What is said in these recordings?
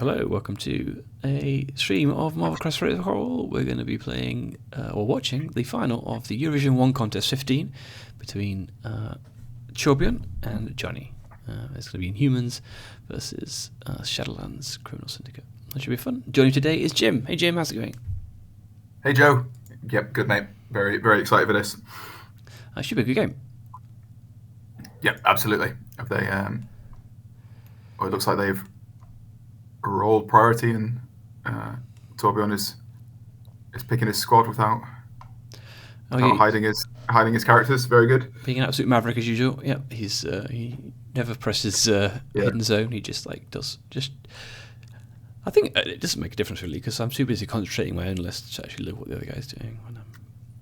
Hello, welcome to a stream of Marvel Crisis Protocol. We're going to be playing or watching the final of the Eurovision Wong Contest 15 between Torbjorn and Johnny. It's going to be Inhumans versus Shadowlands Criminal Syndicate. That should be fun. Joining today is Jim. Hey Jim, how's it going? Hey Joe. Yep, good mate. Very, very excited for this. Should be a good game. Yep, absolutely. If they, well, it looks like they've rolled priority, and Torbjorn is picking his squad without hiding his characters. Very good. Being an absolute maverick as usual. Yeah, he never presses hidden zone. He just does. I think it doesn't make a difference really because I'm too busy concentrating my own list to actually look what the other guy's doing.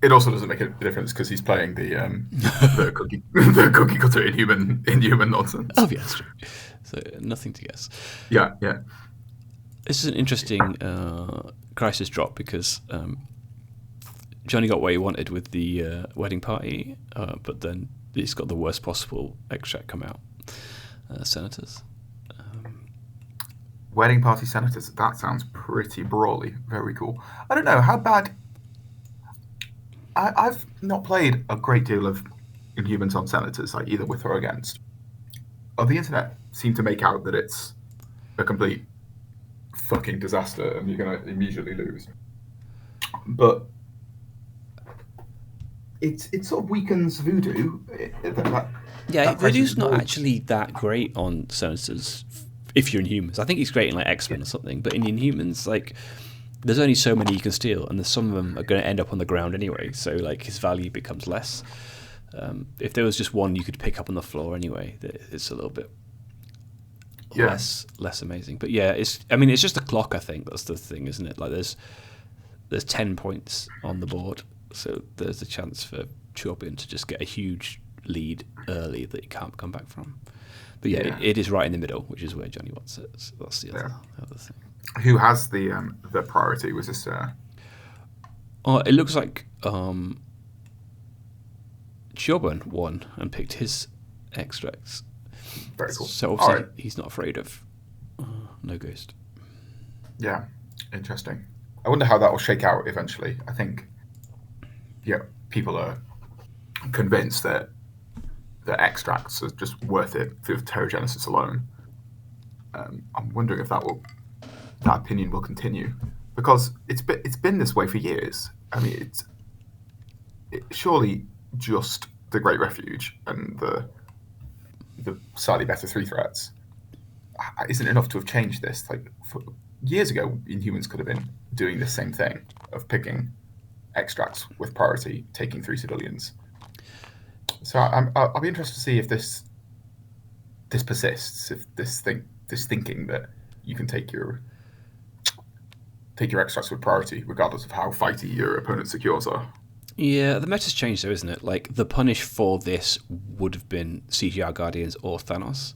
It also doesn't make a difference because he's playing the cookie cutter inhuman nonsense. Oh yeah, that's true. So nothing to guess. Yeah. This is an interesting crisis drop because Johnny got what he wanted with the wedding party, but then he's got the worst possible extract come out. Senators. Wedding party senators. That sounds pretty brawly. Very cool. I don't know how bad. I've not played a great deal of Inhumans on senators, like either with or against. The internet seem to make out that it's a complete fucking disaster and you're going to immediately lose. But it sort of weakens Voodoo. Voodoo's not actually that great on senators if you're Inhumans. I think he's great in X-Men or something, but in Inhumans, there's only so many you can steal, and some of them are going to end up on the ground anyway, so his value becomes less. If there was just one you could pick up on the floor anyway, it's a little bit less amazing. But yeah, it's just a clock. I think that's the thing, isn't it? There's 10 points on the board, so there's a chance for Torbjorn to just get a huge lead early that he can't come back from. But it is right in the middle, which is where Johnny wants it. So that's the other thing. Who has the priority? Was this? It looks like Torbjorn won and picked his extracts. Very cool. So obviously he's not afraid of no ghost. Yeah, interesting. I wonder how that will shake out eventually. I think, people are convinced that the extracts are just worth it for Pterogenesis alone. I'm wondering if that opinion will continue, because it's been this way for years. I mean, it's surely just the Great Refuge and the slightly better 3 threats isn't enough to have changed this. Years ago, Inhumans could have been doing the same thing of picking extracts with priority, taking 3 civilians. So I'll be interested to see if this persists, if this thinking that you can take your extracts with priority, regardless of how fighty your opponent's secures are. Yeah, the meta's changed though, isn't it? The punish for this would have been CGR Guardians or Thanos,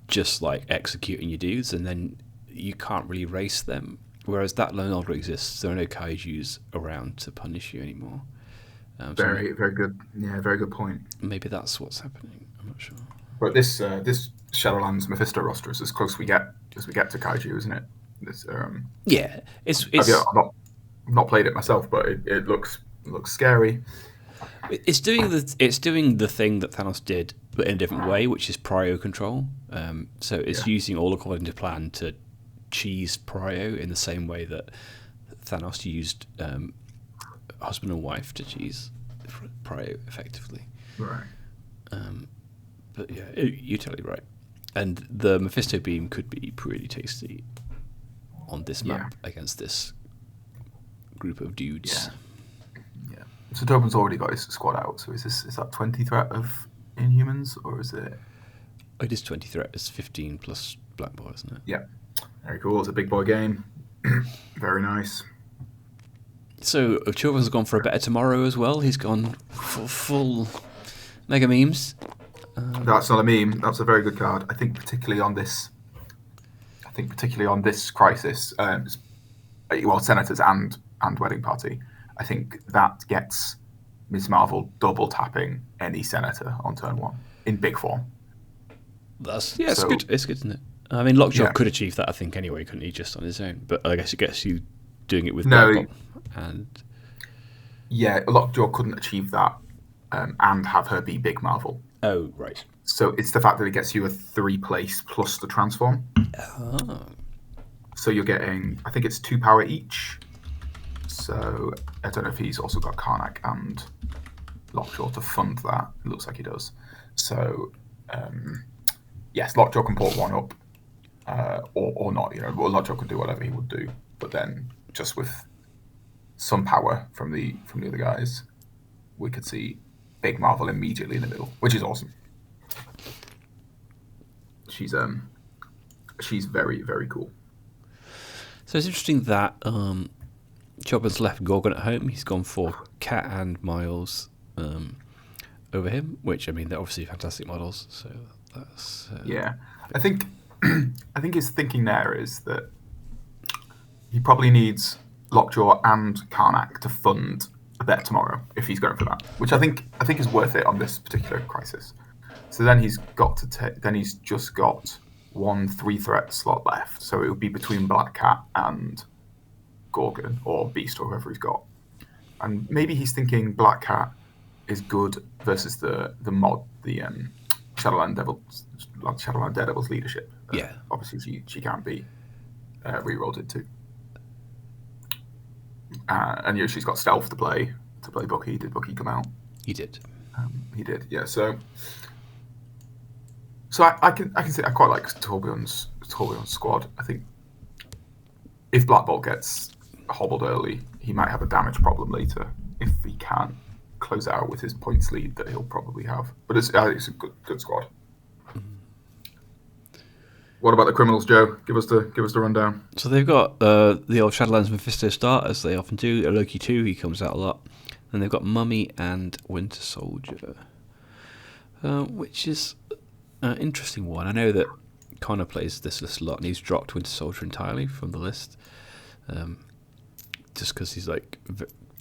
just executing your dudes, and then you can't really race them. Whereas that no longer exists. There are no kaijus around to punish you anymore. Very good. Yeah, very good point. Maybe that's what's happening. I'm not sure. But this Shadowlands Mephisto roster is as close as we get to kaiju, isn't it? I've not played it myself, but it looks scary. It's doing the thing that Thanos did, but in a different way, which is prio control. So it's using all according to plan to cheese prio in the same way that Thanos used husband and wife to cheese prio effectively. Right. But yeah, you're totally right. And the Mephisto beam could be pretty tasty on this map against this group of dudes. Yeah. So Torbjorn's already got his squad out. So is that 20 threat of Inhumans, or is it? It is 20 threat. It's 15 plus Black Boy, isn't it? Yeah. Very cool. It's a big boy game. Very nice. So Torbjorn's gone for a better tomorrow as well. He's gone full mega memes. That's not a meme. That's a very good card. I think particularly on this crisis, senators and wedding party. I think that gets Ms. Marvel double tapping any senator on turn 1 in big form. It's good. It's good, isn't it? I mean, Lockjaw could achieve that, I think, anyway, couldn't he, just on his own? But I guess it gets you doing it with No, Black Bolt. And yeah, Lockjaw couldn't achieve that and have her be Big Marvel. oh, right. So it's the fact that it gets you a 3-place plus the transform. Oh. So you're getting, I think it's 2 power each. So I don't know if he's also got Karnak and Lockjaw to fund that. It looks like he does. So yes, Lockjaw can port 1 up, or not. Well, Lockjaw can do whatever he would do, but then just with some power from the other guys, we could see Big Marvel immediately in the middle, which is awesome. She's very, very cool. So it's interesting that Chopper's left Gorgon at home. He's gone for Cat and Miles over him, which, I mean, they're obviously fantastic models. So that's yeah. I think his thinking there is that he probably needs Lockjaw and Karnak to fund a bet tomorrow if he's going for that, which I think is worth it on this particular crisis. So then he's got to take. Then he's just got 1 3-threat slot left, so it would be between Black Cat and Gorgon or Beast or whoever he's got. And maybe he's thinking Black Cat is good versus the mod, the Shadowland Daredevil's leadership. Yeah. Obviously, she can't be re-rolled into. And she's got stealth to play Bucky. Did Bucky come out? He did. He did. Yeah. So I can say I quite like Torbjorn's squad. I think if Black Bolt gets hobbled early, he might have a damage problem later if he can't close out with his points lead that he'll probably have. But it's a good squad. What about the criminals, Joe? Give us the rundown. So they've got the old Shadowlands Mephisto start, as they often do. Loki 2, he comes out a lot. Then they've got Mummy and Winter Soldier, which is an interesting one. I know that Connor plays this list a lot, and he's dropped Winter Soldier entirely from the list, just because he's like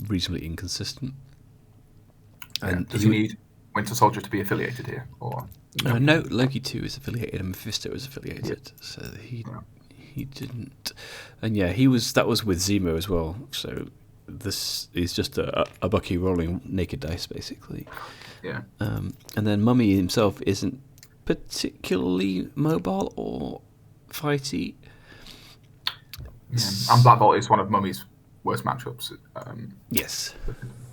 reasonably inconsistent. And does he need Winter Soldier to be affiliated here, or no? Loki 2 is affiliated, and Mephisto is affiliated, so he didn't. And yeah, that was with Zemo as well. So this is just a Bucky rolling naked dice, basically. Yeah. And then Mummy himself isn't particularly mobile or fighty. Yeah. And Black Bolt is one of Mummy's worst matchups. Yes.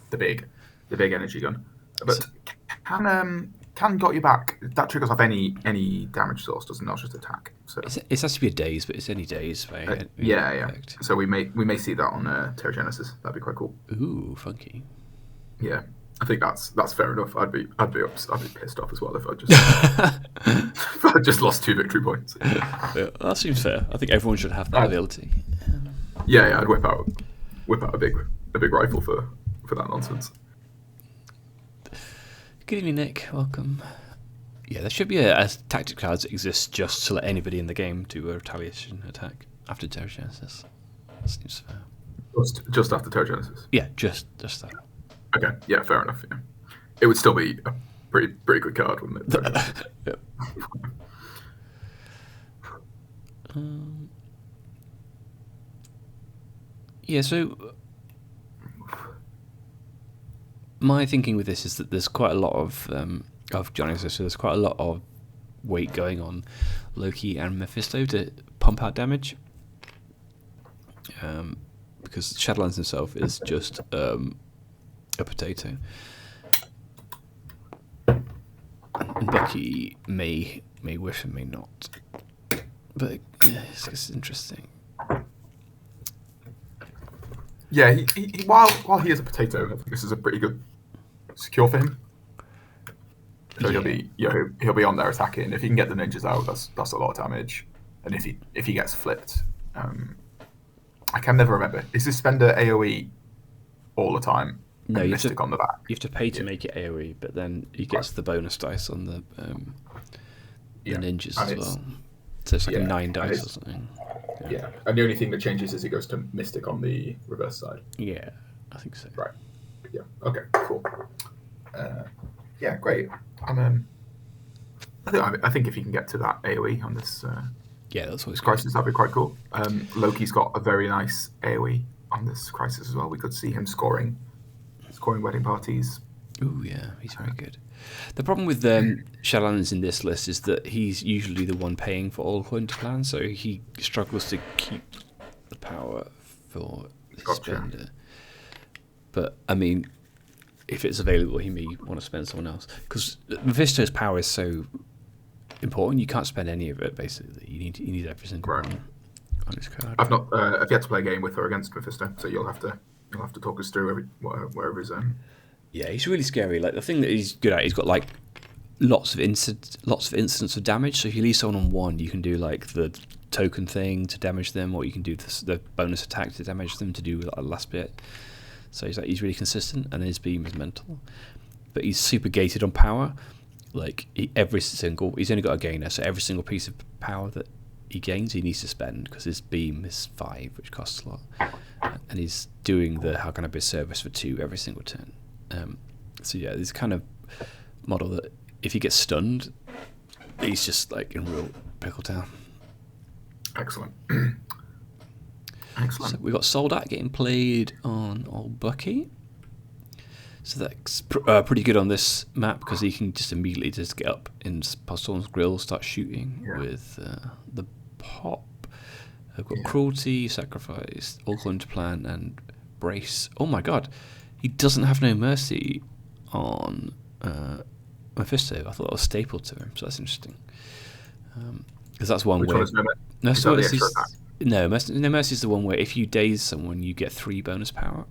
The big energy gun, but can got you back. That triggers off any damage source, doesn't it? Not just attack. So it has to be a daze, but it's any daze. Yeah. Effect. So we may see that on Terrigenesis. That'd be quite cool. Ooh, funky. Yeah, I think that's fair enough. I'd be pissed off as well if I just lost 2 victory points. Yeah, that seems fair. I think everyone should have that ability. Yeah, I'd whip out a big rifle for that nonsense. Good evening, Nick. Welcome. Yeah, there should be a tactic cards that exists just to let anybody in the game do a retaliation attack after Terrigenesis. That seems fair. Just after Terrigenesis? Yeah, just that. Okay, yeah, fair enough. Yeah. It would still be a pretty good card, wouldn't it? Yeah. Yeah, so my thinking with this is that there's quite a lot of Johnny, so there's quite a lot of weight going on Loki and Mephisto to pump out damage, because Shadowlands himself is just a potato. And Bucky may wish and may not, but yeah, it's interesting. Yeah, he while he is a potato, I think this is a pretty good secure for him. So he'll be on there attacking. If he can get the ninjas out, that's a lot of damage. And if he gets flipped, I can never remember. Is this spender AOE all the time? No, you Mystic on the back. You have to pay to make it AOE, but then he gets the bonus dice on the ninjas as well. So it's like a 9 dice or something. Yeah, and the only thing that changes is it goes to Mystic on the reverse side. Yeah, I think so. Right. Yeah. Okay. Cool. Great. I think if you can get to that AOE on this Yeah, that's always Crisis, that'd be quite cool. Loki's got a very nice AoE on this Crisis as well. We could see him scoring wedding parties. Oh yeah, he's very good. The problem with Shadowlands in this list is that he's usually the one paying for all according to plan, so he struggles to keep the power for the spender. But I mean, if it's available, he may want to spend someone else, because Mephisto's power is so important. You can't spend any of it. Basically, you need every single one on his card. I've yet to play a game with or against Mephisto, so you'll have to talk us through wherever his Yeah, he's really scary. Like, the thing that he's good at, he's got like lots of incidents of damage. So if you leave someone on 1, you can do like the token thing to damage them, or you can do the bonus attack to damage them to do like the last bit. So he's really consistent, and his beam is mental. But he's super gated on power. Like, he's only got a gainer, so every single piece of power that he gains, he needs to spend, because his beam is 5, which costs a lot. And he's doing the how can I be of service for 2 every single turn. So yeah, this kind of model that if he gets stunned, he's just like in real pickle town. Excellent. Excellent. So we got Soldat getting played on old Bucky. So that's pretty good on this map, because he can just immediately just get up in Pastrami's grill, start shooting with the pop. I've got Cruelty, Sacrifice, All According to Plan, and Brace. Oh my god, he doesn't have no mercy on Mephisto. I thought that was stapled to him, so that's interesting. Because that's one way. No mercy is the one where if you daze someone, you get 3 bonus power.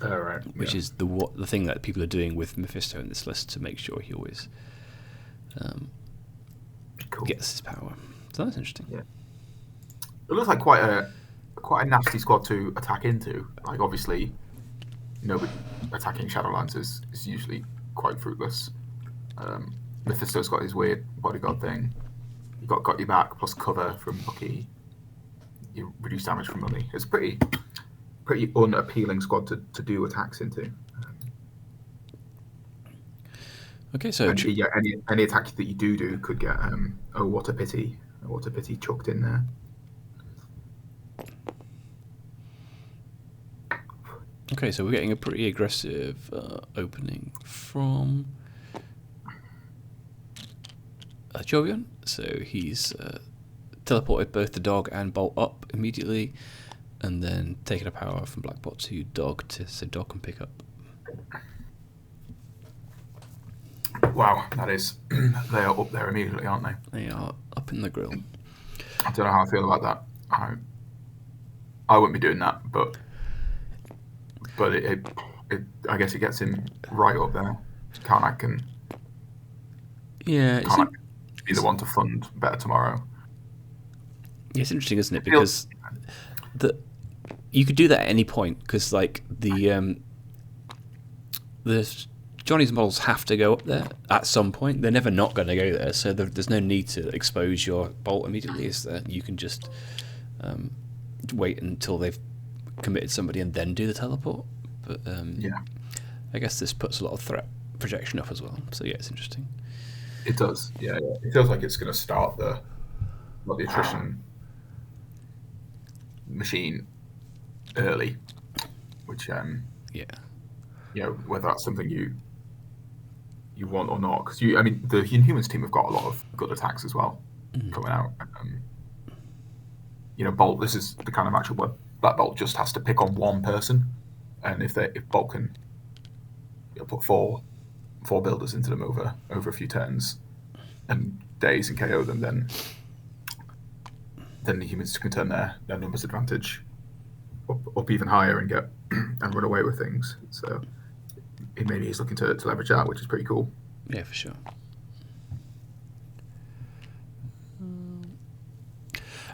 Oh, right. Which is the thing that people are doing with Mephisto in this list to make sure he always gets his power. So that's interesting. Yeah. It looks like quite a nasty squad to attack into. Like, obviously, attacking Shadowlands is usually quite fruitless. Mephisto's got his weird bodyguard thing. You got your back plus cover from Bucky. You reduce damage from Mummy. It's pretty unappealing squad to do attacks into. Okay, so any attack that you do could get what a pity chucked in there. Okay, so we're getting a pretty aggressive opening from Torbjorn. So he's teleported both the dog and Bolt up immediately, and then taken a power from Blackbot to dog so dog can pick up. Wow, that is they are up there immediately, aren't they? They are up in the grill. I don't know how I feel about that. I wouldn't be doing that, but it I guess it gets him right up there. Karnak can be the one to fund Better Tomorrow. Yeah, it's interesting, isn't it? Because you could do that at any point, because like the Johnny's models have to go up there at some point. They're never not going to go there, so there's no need to expose your bolt immediately, is there? You can just wait until they've committed somebody and then do the teleport. But I guess this puts a lot of threat projection up as well. So yeah, it's interesting. It does. Yeah. It feels like it's going to start the attrition machine early, which whether that's something you want or not, because the Inhumans team have got a lot of good attacks as well coming out. Bolt. This is the kind of matchup where Black Bolt just has to pick on one person, and if Bolt can put four builders into them over a few turns and daze and KO them, then the Humans can turn their numbers advantage up even higher and get and run away with things. So maybe he's looking to leverage that, which is pretty cool. Yeah, for sure.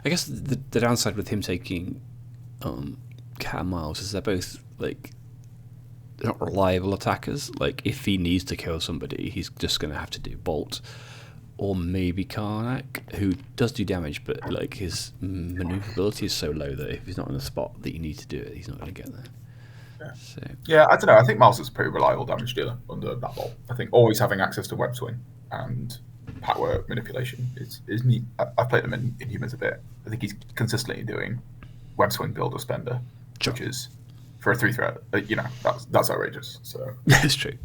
I guess the downside with him taking Cat and Miles is they're both like they're not reliable attackers. Like, if he needs to kill somebody, he's just going to have to do Bolt or maybe Karnak, who does do damage, but like his maneuverability is so low that if he's not in the spot that you need to do it, he's not going to get there. Yeah, I don't know. I think Miles is a pretty reliable damage dealer under that Bolt. I think always having access to web swing and power manipulation is neat. I've played him in Inhumans a bit. I think he's consistently doing web swing build or spender, sure. which is for a 3-threat. That's outrageous. So it's true.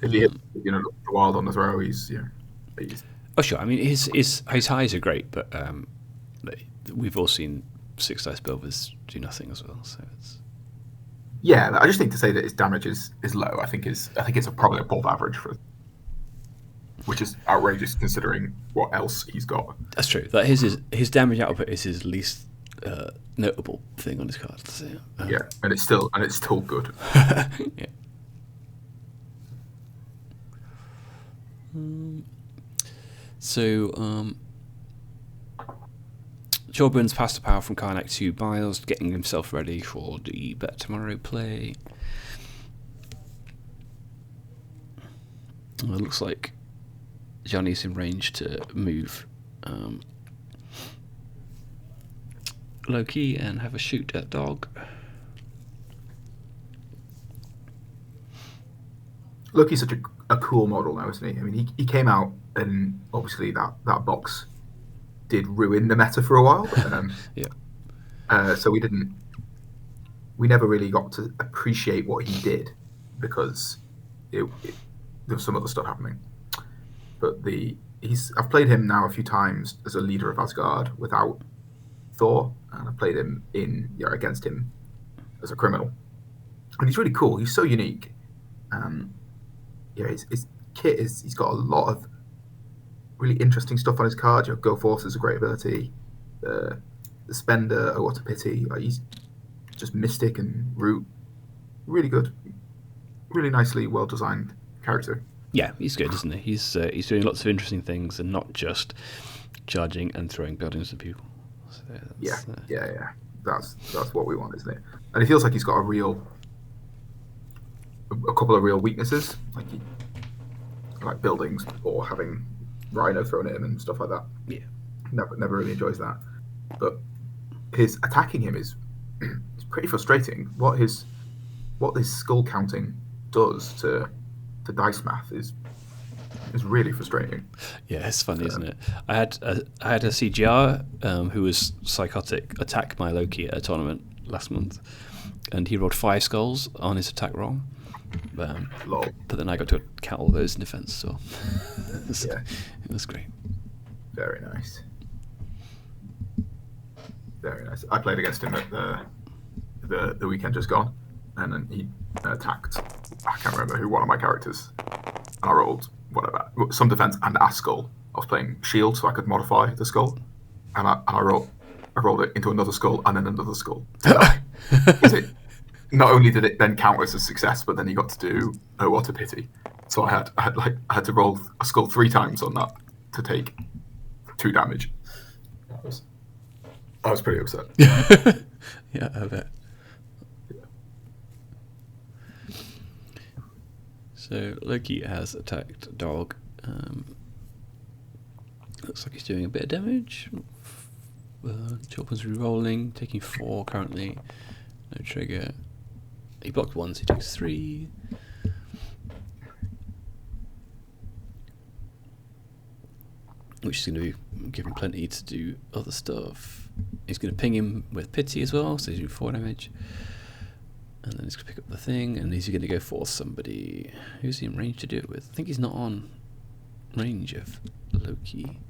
if he hits, the wild on the throw, he's. Oh sure. I mean, his highs are great, but we've all seen 6 dice builders do nothing as well. So it's. Yeah, I just think to say that his damage is low. I think it's probably above average which is outrageous considering what else he's got. That's true. That his damage output is his least notable thing on his card. So, yeah, and it's still good. Yeah. So Torbjorn's passed the power from Karnak to Biles, getting himself ready for the Bet Tomorrow play. It looks like Johnny's in range to move Loki and have a shoot at Dog. Loki's such a cool model now, isn't he? I mean, he came out and obviously that box did ruin the meta for a while. Yeah. So we never really got to appreciate what he did because there was some other stuff happening. But I've played him now a few times as a leader of Asgard without Thor, and I've played him against him as a criminal, and he's really cool. He's so unique. His kit he's got a lot of really interesting stuff on his card. Go Force is a great ability. The Spender, oh what a pity! He's just Mystic and Root, really good, really nicely well designed character. Yeah, he's good, isn't he? He's doing lots of interesting things and not just charging and throwing buildings at people. So yeah. That's what we want, isn't it? And it feels like he's got a couple of real weaknesses, like buildings or having Rhino thrown at him and stuff like that. Yeah, never really enjoys that. But his attacking him is pretty frustrating. What his skull counting does to dice math is really frustrating. Yeah, it's funny, isn't it? I had a CGR who was psychotic attack my Loki at a tournament last month, and he rolled 5 skulls on his attack roll. But then I got to count all those in defense, so yeah, it was great. Very nice. Very nice. I played against him at the weekend just gone, and then he attacked. I can't remember who one of my characters, and I rolled some defense and a skull. I was playing shield, so I could modify the skull, and I rolled it into another skull and then another skull. Not only did it then count as a success, but then he got to do oh what a pity. So I had to roll a skull 3 times on that to take 2 damage. I was pretty upset. Yeah, I bet. So Loki has attacked Dog. Looks like he's doing a bit of damage. Chopin's re-rolling, taking 4 currently. No trigger. He blocked 1, so he takes 3. Which is going to be give him plenty to do other stuff. He's going to ping him with Pity as well, so he's doing 4 damage. And then he's going to pick up the thing, and he's going to go for somebody. Who's he in range to do it with? I think he's not on range of Loki.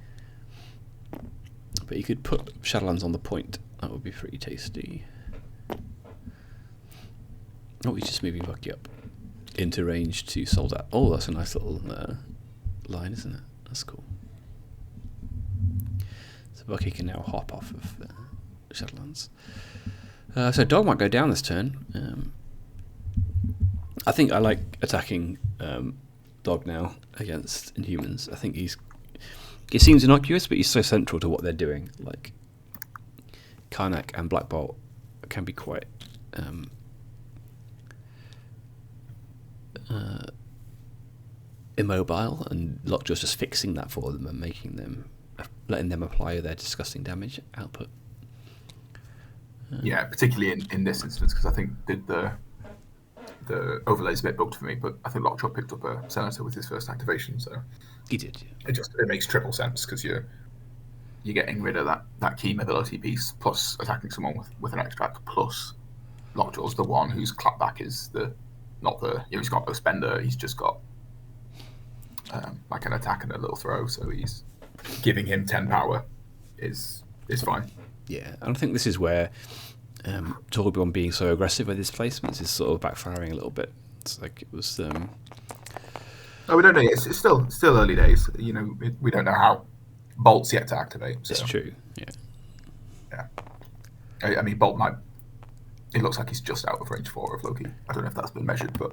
But he could put Shadowlands on the point. That would be pretty tasty. Oh, he's just moving Bucky up into range to solve that. Oh, that's a nice little line, isn't it? That's cool. So Bucky can now hop off of Shadowlands. So Dog might go down this turn. I think I like attacking Dog now against Inhumans. I think he seems innocuous, but he's so central to what they're doing. Like Karnak and Black Bolt can be quite immobile, and Lockjaw's just fixing that for them and letting them apply their disgusting damage output. Yeah, particularly in this instance, because I think the overlay's a bit bugged for me, but I think Lockjaw picked up a Senator with his first activation, so He did. Yeah. it makes triple sense because you're getting rid of that key mobility piece, plus attacking someone with an extract, plus Lockjaw's the one whose clapback is he's got no spender, he's just got like an attack and a little throw, so he's giving him 10 power is fine. Yeah, and I think this is where Torbjorn being so aggressive with his placements is sort of backfiring a little bit. It's like it was. Oh, we don't know. It's still early days. You know, we don't know how Bolt's yet to activate. So. It's true. Yeah. Yeah. I mean, Bolt might. It looks like he's just out of range 4 of Loki. I don't know if that's been measured, but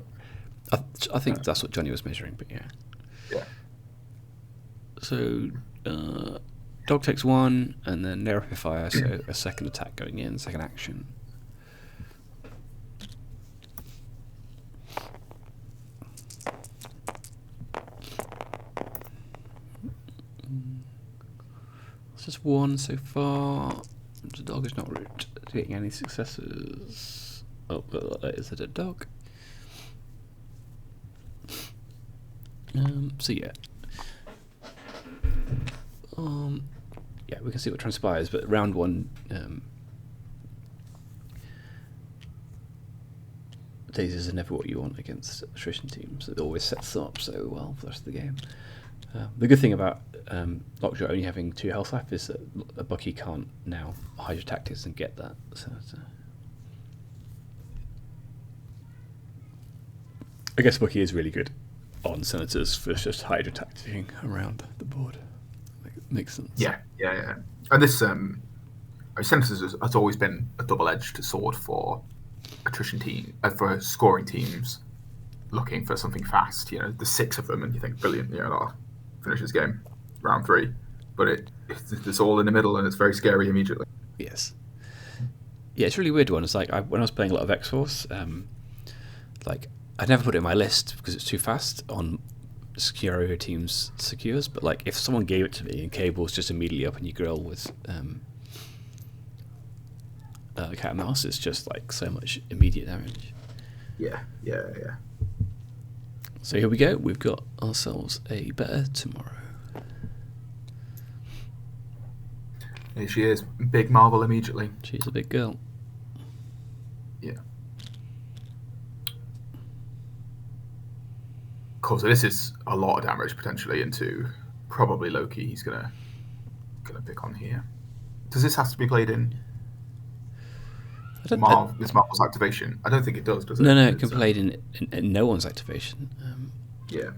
I think that's what Johnny was measuring. But yeah. Yeah. So. Dog takes 1, and then no rapid fire, so a second attack going in, second action. It's just 1 so far. The dog is not getting any successes. Oh, is it a dog? So yeah. Yeah, we can see what transpires, but round 1, daisies are never what you want against attrition teams. It always sets them up so well for the rest of the game. The good thing about Lockjaw only having 2 health left is that Bucky can't now hide your tactics and get that. So I guess Bucky is really good on Senators for just hydra tacticing around the board. Makes sense. Yeah. And this Senators has always been a double-edged sword for attrition for scoring teams looking for something fast. You know, there's 6 of them, and you think, brilliant, that'll finish this game round 3. But it's all in the middle, and it's very scary immediately. Yes. Yeah, it's a really weird one. It's like when I was playing a lot of X-Force, like I'd never put it in my list because it's too fast on secure teams secures, but like if someone gave it to me and Cable's just immediately up and you grill with cat and mouse, it's just like so much immediate damage. Yeah. So here we go, we've got ourselves a better tomorrow. Here she is, big Marvel immediately. She's a big girl. Yeah. Cool, so this is a lot of damage potentially into probably Loki. He's gonna pick on here. Does this have to be played in this Marvel's activation? I don't think it does it? No, it can be played in no one's activation. Yeah.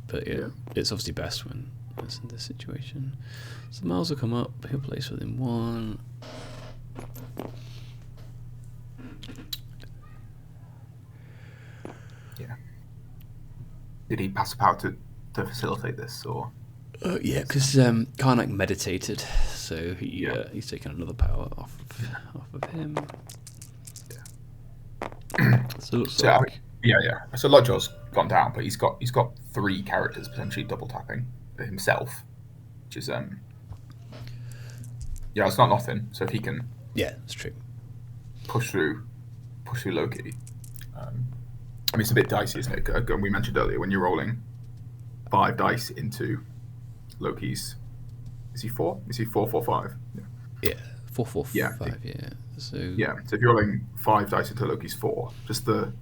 But yeah, it's obviously best when it's in this situation. So Miles will come up, he'll place within 1. Yeah. Did he pass the power to facilitate this, or? Yeah, because Karnak meditated, so he's taken another power off of him. Yeah. So So Lodjaw's gone down, but he's got 3 characters potentially double tapping himself, which is it's not nothing. So if he can, it's true, push through Loki. I mean, it's a bit dicey, isn't it? We mentioned earlier when you're rolling 5 dice into Loki's. Is he 4? Is he 4, 4, 5? Yeah, 4, 4, 5. Yeah. So if you're rolling 5 dice into Loki's 4, just the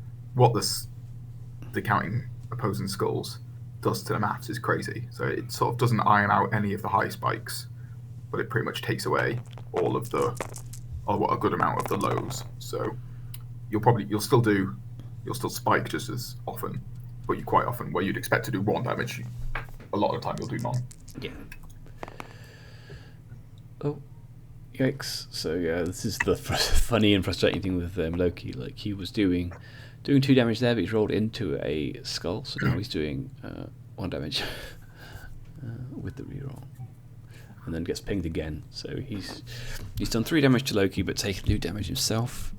counting opposing skulls does to the maths is crazy. So it sort of doesn't iron out any of the high spikes, but it pretty much takes away all of a good amount of the lows. So you'll still spike just as often, but you quite often, where you'd expect to do 1 damage, a lot of the time you'll do none. Yeah. Oh, yikes! So yeah, this is the funny and frustrating thing with Loki. Like he was doing 2 damage there, but he's rolled into a skull, so now he's doing 1 damage with the reroll, and then gets pinged again. So he's done 3 damage to Loki, but taken 2 damage himself.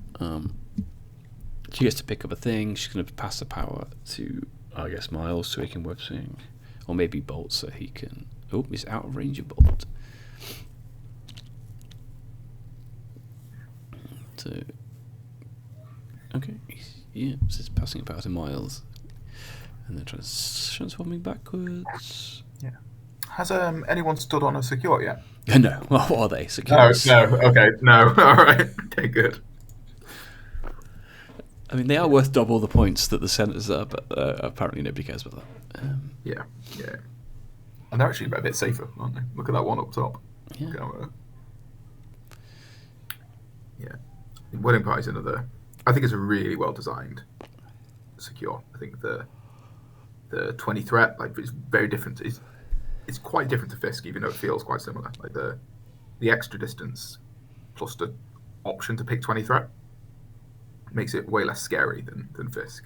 She gets to pick up a thing. She's going to pass the power to, I guess, Miles, so he can web swing, or maybe Bolt, so he can. Oh, he's out of range of Bolt. So, okay, Yeah, so it's passing about in miles. And then transforming backwards. Yeah. Has anyone stood on a secure yet? No. Well, what are they? Secures? No. Okay. No. All right. Okay. Good. I mean, they are worth double the points that the senators are, but apparently nobody cares about that. Yeah. And they're actually a bit safer, aren't they? Look at that one up top. Yeah. Yeah. Wedding Party is another. I think it's a really well designed secure. I think the 20 threat, like, it's very different. It's quite different to Fisk, even though it feels quite similar. Like the extra distance plus the option to pick 20 threat makes it way less scary than Fisk.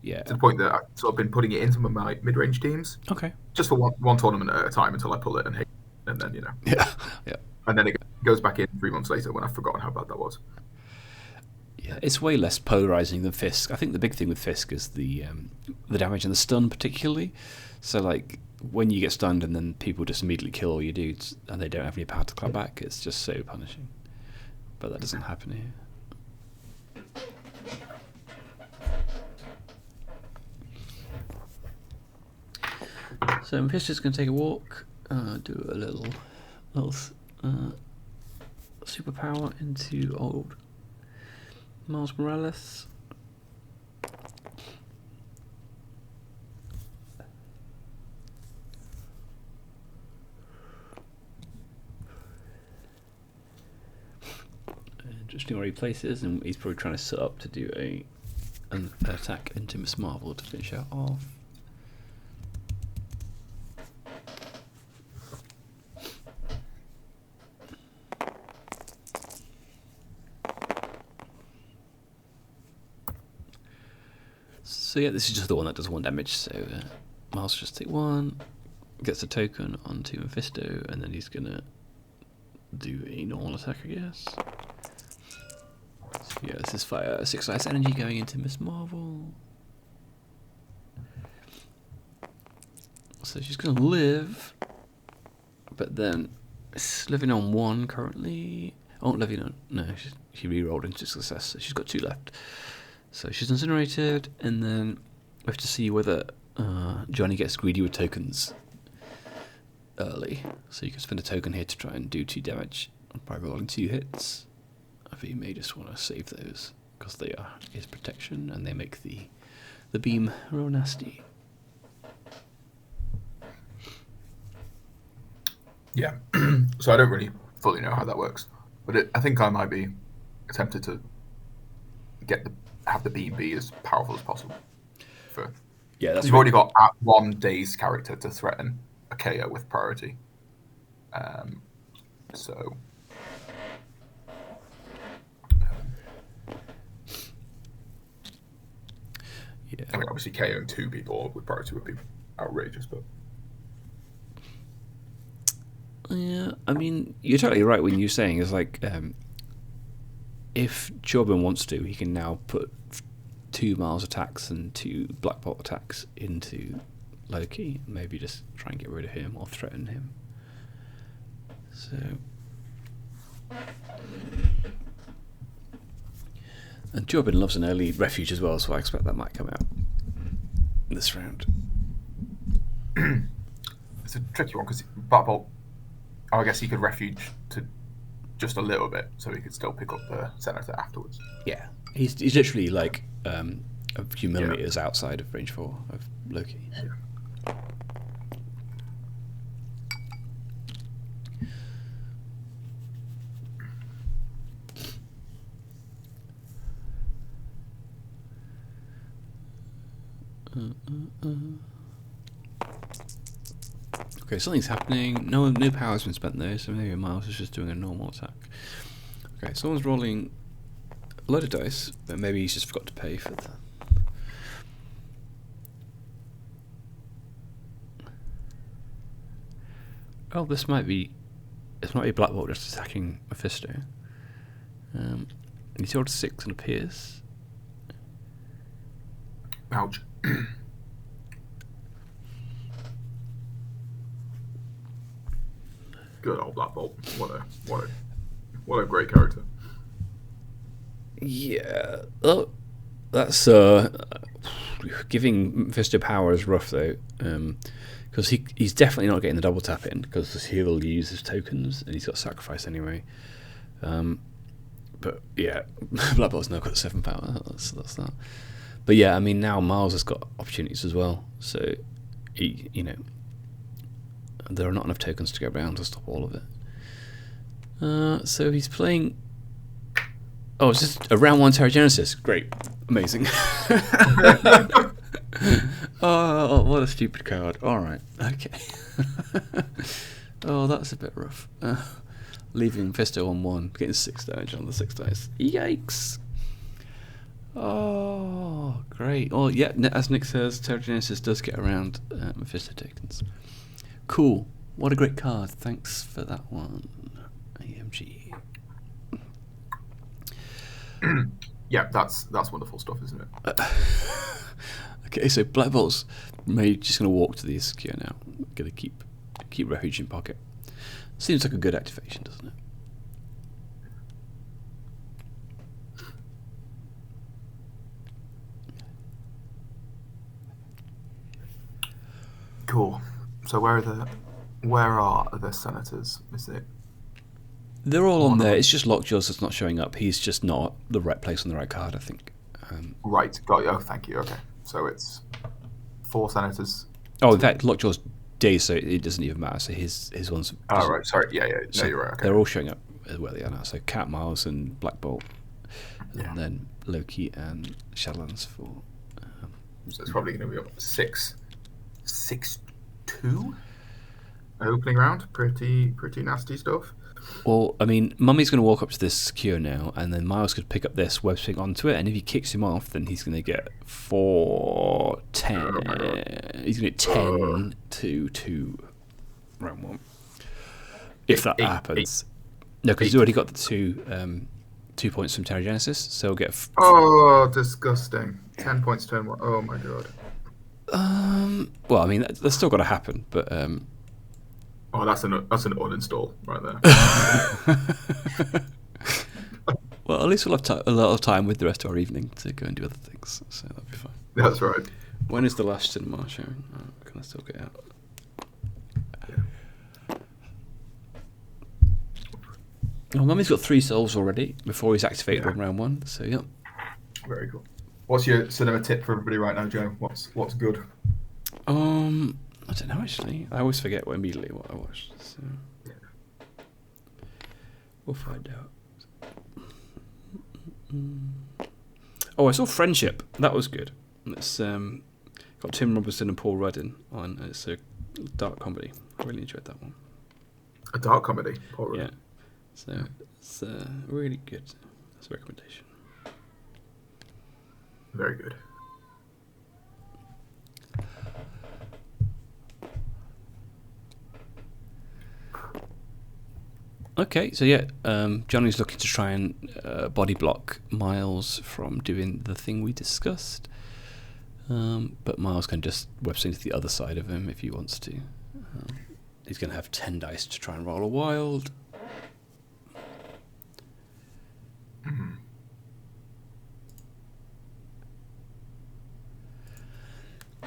Yeah. To the point that I've sort of been putting it into my mid-range teams. Okay. Just for one tournament at a time until I pull it and hit, and then Yeah. And then it goes back in 3 months later when I've forgotten how bad that was. Yeah, it's way less polarizing than Fisk. I think the big thing with Fisk is the damage and the stun, particularly. So, like, when you get stunned and then people just immediately kill all your dudes and they don't have any power to clap back, it's just so punishing. But that doesn't happen here. So Mephisto's going to take a walk, do a little superpower into old Miles Morales. Interesting where he places, and he's probably trying to set up to do an attack into Miss Marvel to finish her off. So yeah, this is just the one that does 1 damage, so Miles will just take 1, gets a token onto Mephisto, and then he's gonna do a normal attack, I guess. So yeah, this is fire 6 ice energy going into Miss Marvel. So she's gonna live, but then it's living on 1 currently. Oh, living on, no, she re-rolled into success, so she's got 2 left. So she's incinerated, and then we have to see whether Johnny gets greedy with tokens early. So you can spend a token here to try and do 2 damage by rolling 2 hits. I think you may just want to save those because they are his protection and they make the beam real nasty. Yeah. So I don't really fully know how that works, but I think I might be tempted to have the beam be as powerful as possible. Yeah, that's you've already got at 1 day's character to threaten a KO with priority. So yeah, I mean, obviously KOing 2 people with priority would be outrageous, but yeah, I mean, you're totally right when you're saying is like if Torbjorn wants to, he can now put 2 Miles attacks and 2 Black Bolt attacks into Loki. Maybe just try and get rid of him or threaten him. So, and Torbjorn loves an early refuge as well, so I expect that might come out this round. It's a tricky one because Black Bolt. I guess he could refuge to just a little bit, so he could still pick up the senator afterwards. Yeah, he's literally like a few millimeters outside of range 4 of Loki. Yeah. Okay, something's happening. No power's been spent there, so maybe Miles is just doing a normal attack. Okay, someone's rolling a load of dice, but maybe he's just forgot to pay for that. Oh, this might be Black Bolt just attacking Mephisto. And he's rolled a 6 and a pierce. Ouch. Good old Black Bolt. What a great character. Yeah. Oh, That's giving Mephisto power is rough though, because he's definitely not getting the double tap in because he'll use his tokens and he's got sacrifice anyway. But yeah, Black Bolt's now got 7 power. That's that. But yeah, I mean now Miles has got opportunities as well. So there are not enough tokens to go around to stop all of it. So he's playing. Oh, it's just a round 1 Terrigenesis. Great. Amazing. Oh, what a stupid card. Alright, okay. Oh, that's a bit rough. Leaving Mephisto on 1, getting 6 damage on the 6 dice. Yikes. Oh, great. Oh, yeah, as Nick says, Terrigenesis does get around Mephisto tokens. Cool. What a great card. Thanks for that one, AMG. Yeah, that's wonderful stuff, isn't it? Okay, so Black Bolt's maybe just going to walk to the secure now. Going to keep refuge in pocket. Seems like a good activation, doesn't it? Cool. So where are the senators? Is it? They're all on there. It's just Lockjaw's that's not showing up. He's just not the right place on the right card, I think. Right. Got you. Oh, thank you. Okay. So it's 4 senators. Oh, in fact, Lockjaw's days, so it doesn't even matter. So his ones. Oh, right. Sorry. Yeah. No, so you're right. Okay. They're all showing up as well. Yeah, now. So Cat Miles and Black Bolt, and then Loki and Shadowlands for. So it's probably going to be up 6-2 opening round. Pretty nasty stuff. Well, I mean, Mummy's going to walk up to this secure now, and then Miles could pick up this web swing onto it, and if he kicks him off, then he's going to get 4-10. He's going to get 10-2 round 1. If that happens. No, because he's already got the 2 points from Terrigenesis, so he'll get... Oh, disgusting. 10 points turn 1. Oh, my God. Well, I mean, that's still got to happen, but... Oh, that's an uninstall right there. Well, at least we'll have a lot of time with the rest of our evening to go and do other things, so that'll be fine. That's right. When is the last cinema showing? Oh, can I still get out? Yeah. Well, Mummy's got 3 souls already before he's activated on round 1, so yeah. Very cool. What's your cinema tip for everybody right now, Joe? What's good? I don't know actually. I always forget immediately what I watched. So we'll find out. Oh, I saw Friendship. That was good. It's got Tim Robertson and Paul Rudd in on. It's a dark comedy. I really enjoyed that one. A dark comedy. Paul Rudd. Yeah. So it's really good. That's a recommendation. Very good. Okay, so yeah, Johnny's looking to try and body block Miles from doing the thing we discussed, but Miles can just web swing to the other side of him if he wants to. He's going to have 10 dice to try and roll a wild.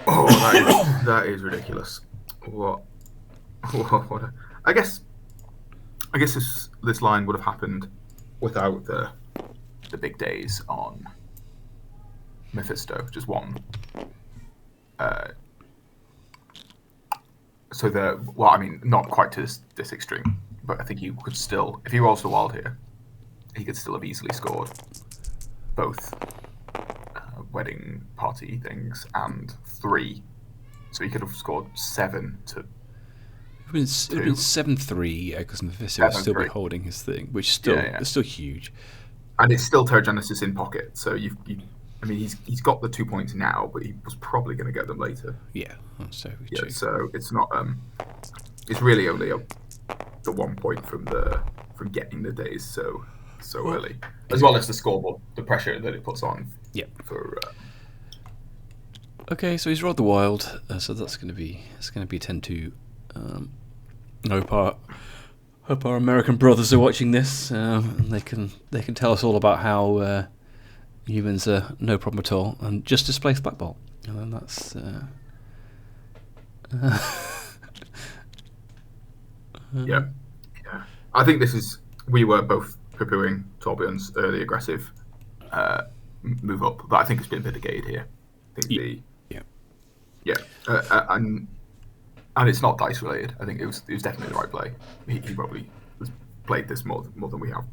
Oh, that is ridiculous. What? I guess this line would have happened without the big days on Mephisto, just 1. I mean, not quite to this extreme, but I think he could still, if he rolls the wild here, he could still have easily scored both wedding party things and 3. So he could have scored 7 to. It would have been 7-3, yeah, because Mephisto would still be holding his thing, which is still huge. And it's still Terrigenesis in pocket, so I mean, he's got the 2 points now, but he was probably going to get them later. Yeah, so so it's not. It's really only the 1 point from getting the days so early, as well as the scoreboard, the pressure that it puts on. Yeah. For. Okay, so he's rolled the wild, so that's going to be 10-2. Hope our American brothers are watching this. And they can tell us all about how Humans are no problem at all, and just displace Black Bolt. And then that's... yeah. I think this is... We were both poo-pooing Torbjorn's early aggressive move up, but I think it's been mitigated here. I think and it's not dice related. I think it was definitely the right play. He probably has played this more than we have.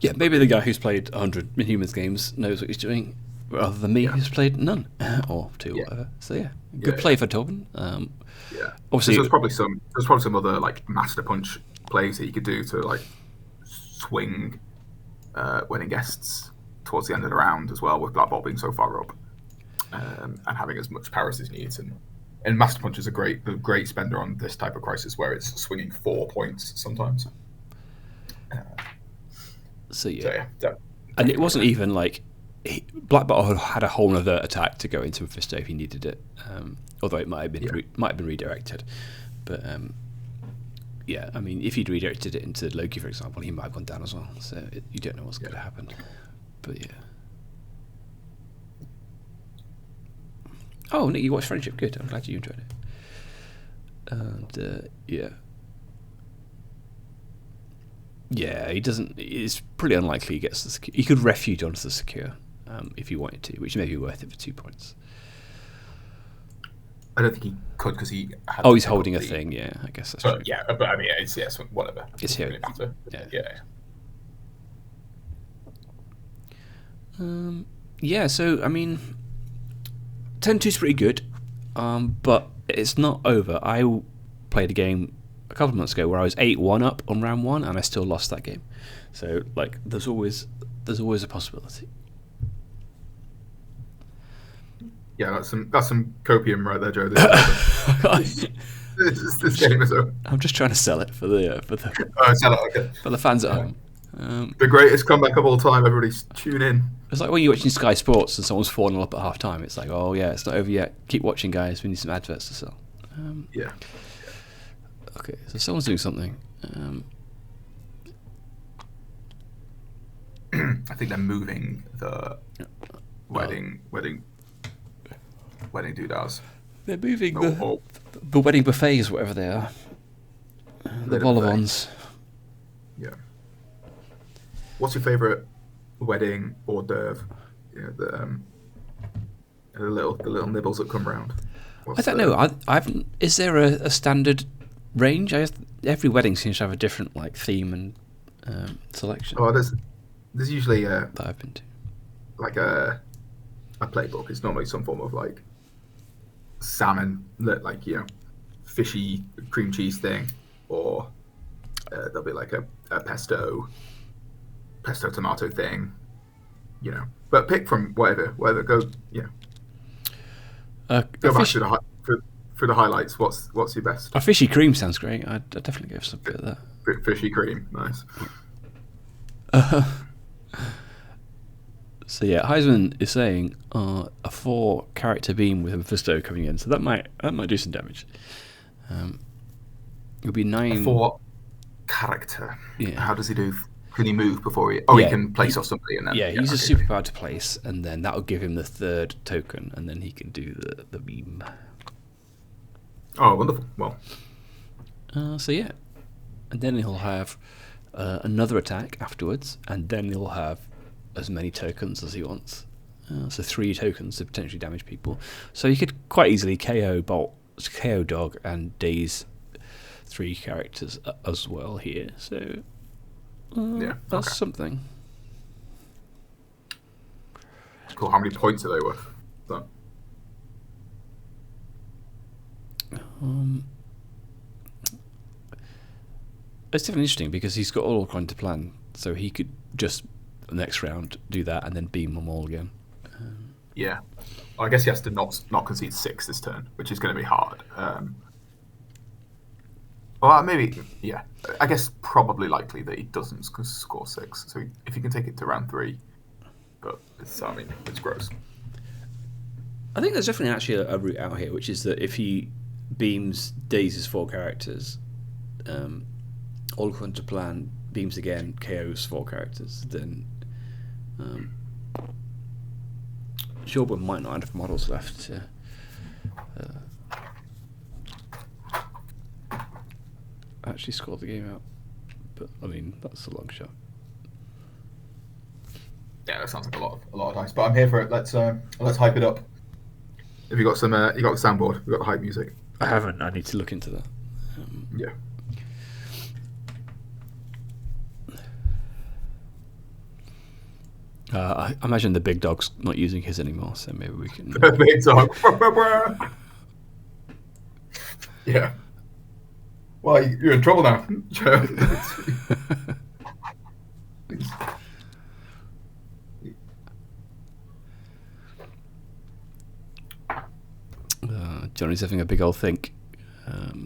Yeah, maybe the guy who's played 100 Inhumans games knows what he's doing, rather than me who's played none or two or whatever. So good play for Torbjorn. Obviously, there's probably some other like master punch plays that you could do to like swing winning guests towards the end of the round as well, with Black Bolt being so far up and having as much power as it needs. And Master Punch is a great spender on this type of crisis where it's swinging 4 points sometimes. And it wasn't even like Black Bolt had a whole other attack to go into Mephisto if he needed it, although it might have been redirected. But I mean, if he'd redirected it into Loki, for example, he might have gone down as well. So you don't know what's going to happen. But Oh, Nick, you watched Friendship. Good. I'm glad you enjoyed it. And he doesn't. It's pretty unlikely he gets the secure. He could refuge onto the secure if he wanted to, which may be worth it for 2 points. I don't think he could because he. He's holding a thing. Yeah, I guess that's true. Yeah, but I mean, it's whatever. It's here. Really matter. Yeah. So I mean, 10-2 is pretty good, but it's not over. I played a game a couple of months ago where I was 8-1 up on round 1, and I still lost that game. So like, there's always a possibility. Yeah, that's some copium right there, Joe. This game is over. I'm just trying to sell it for the sell it, okay. For the fans at home. The greatest comeback of all time. Everybody tune in. It's like when you're watching Sky Sports and someone's 4-0 up at half time. It's like, oh yeah, it's not over yet. Keep watching, guys. We need some adverts to sell. Okay, so someone's doing something. I think they're moving the wedding doodads. They're moving the wedding buffets, whatever they are. The vol-au-vents. Yeah. What's your favourite wedding hors d'oeuvre? The little nibbles that come round. I don't know. Is there a standard range? Every wedding seems to have a different like theme and selection. Oh, there's usually that I've been to like a playbook. It's normally some form of like salmon, like fishy cream cheese thing, or there'll be like a pesto tomato thing, But pick from whatever. Go back through the highlights. What's your best? A fishy cream sounds great. I'd definitely go for some bit of that. Fishy cream, nice. So Heisman is saying a 4-character beam with a Mephisto coming in, so that might do some damage. It'll be 9. 4-character. Yeah. How does he do? Can he move before he? He can place off somebody and then. Yeah, he's a superpower to place, and then that'll give him the 3rd token, and then he can do the beam. Oh, wonderful! Well. And then he'll have another attack afterwards, and then he'll have as many tokens as he wants. So 3 tokens to potentially damage people. So he could quite easily KO Dog, and Daze 3 characters as well here. So that's something. Cool. How many points are they worth? It's definitely interesting because he's got all kind of plan, so he could just next round do that and then beam them all again. Well, I guess he has to not concede 6 this turn, which is going to be hard. Well, maybe, I guess probably likely that he doesn't score 6. So if he can take it to round 3, but it's gross. I think there's definitely actually a route out here, which is that if he beams Daze's 4 characters, all according to plan, beams again, KO's 4 characters, then Torbjorn might not have enough models left to actually score the game out. But I mean, that's a long shot. Yeah, that sounds like a lot of dice. But I'm here for it. Let's hype it up. Have you got some? You got the soundboard. We got the hype music. I haven't. I need to look into that. Yeah. I imagine the big dog's not using his anymore, so maybe we can. The big dog. Yeah. Well, you're in trouble now, Joe. Johnny's having a big old think.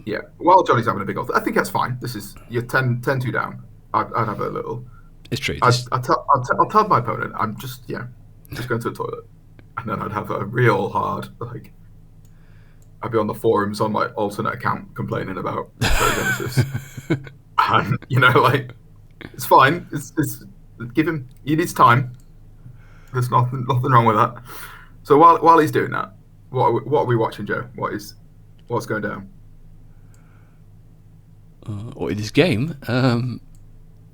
Yeah. Well, Johnny's having a big old. I think that's fine. This is you're 10-2 down. I'd have a little. It's true. I'll tell my opponent I'm just going to the toilet, and then I'd have a real hard like. I'd be on the forums on my alternate account complaining about Genesis, and like it's fine. It's give him. He needs time. There's nothing wrong with that. So while he's doing that, what are we watching, Joe? What's going down? Or in this game.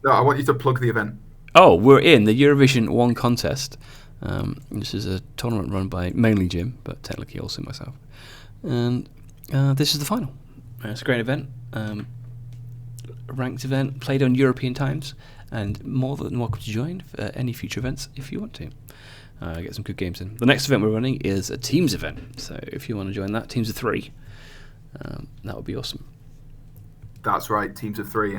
No, I want you to plug the event. Oh, we're in the Eurovision Wong contest. This is a tournament run by mainly Jim, but technically also myself. And this is the final. It's a great event. A ranked event, played on European times, and more than welcome to join for any future events if you want to. Get some good games in. The next event we're running is a teams event, so if you want to join that, teams of 3, that would be awesome. That's right, teams of 3,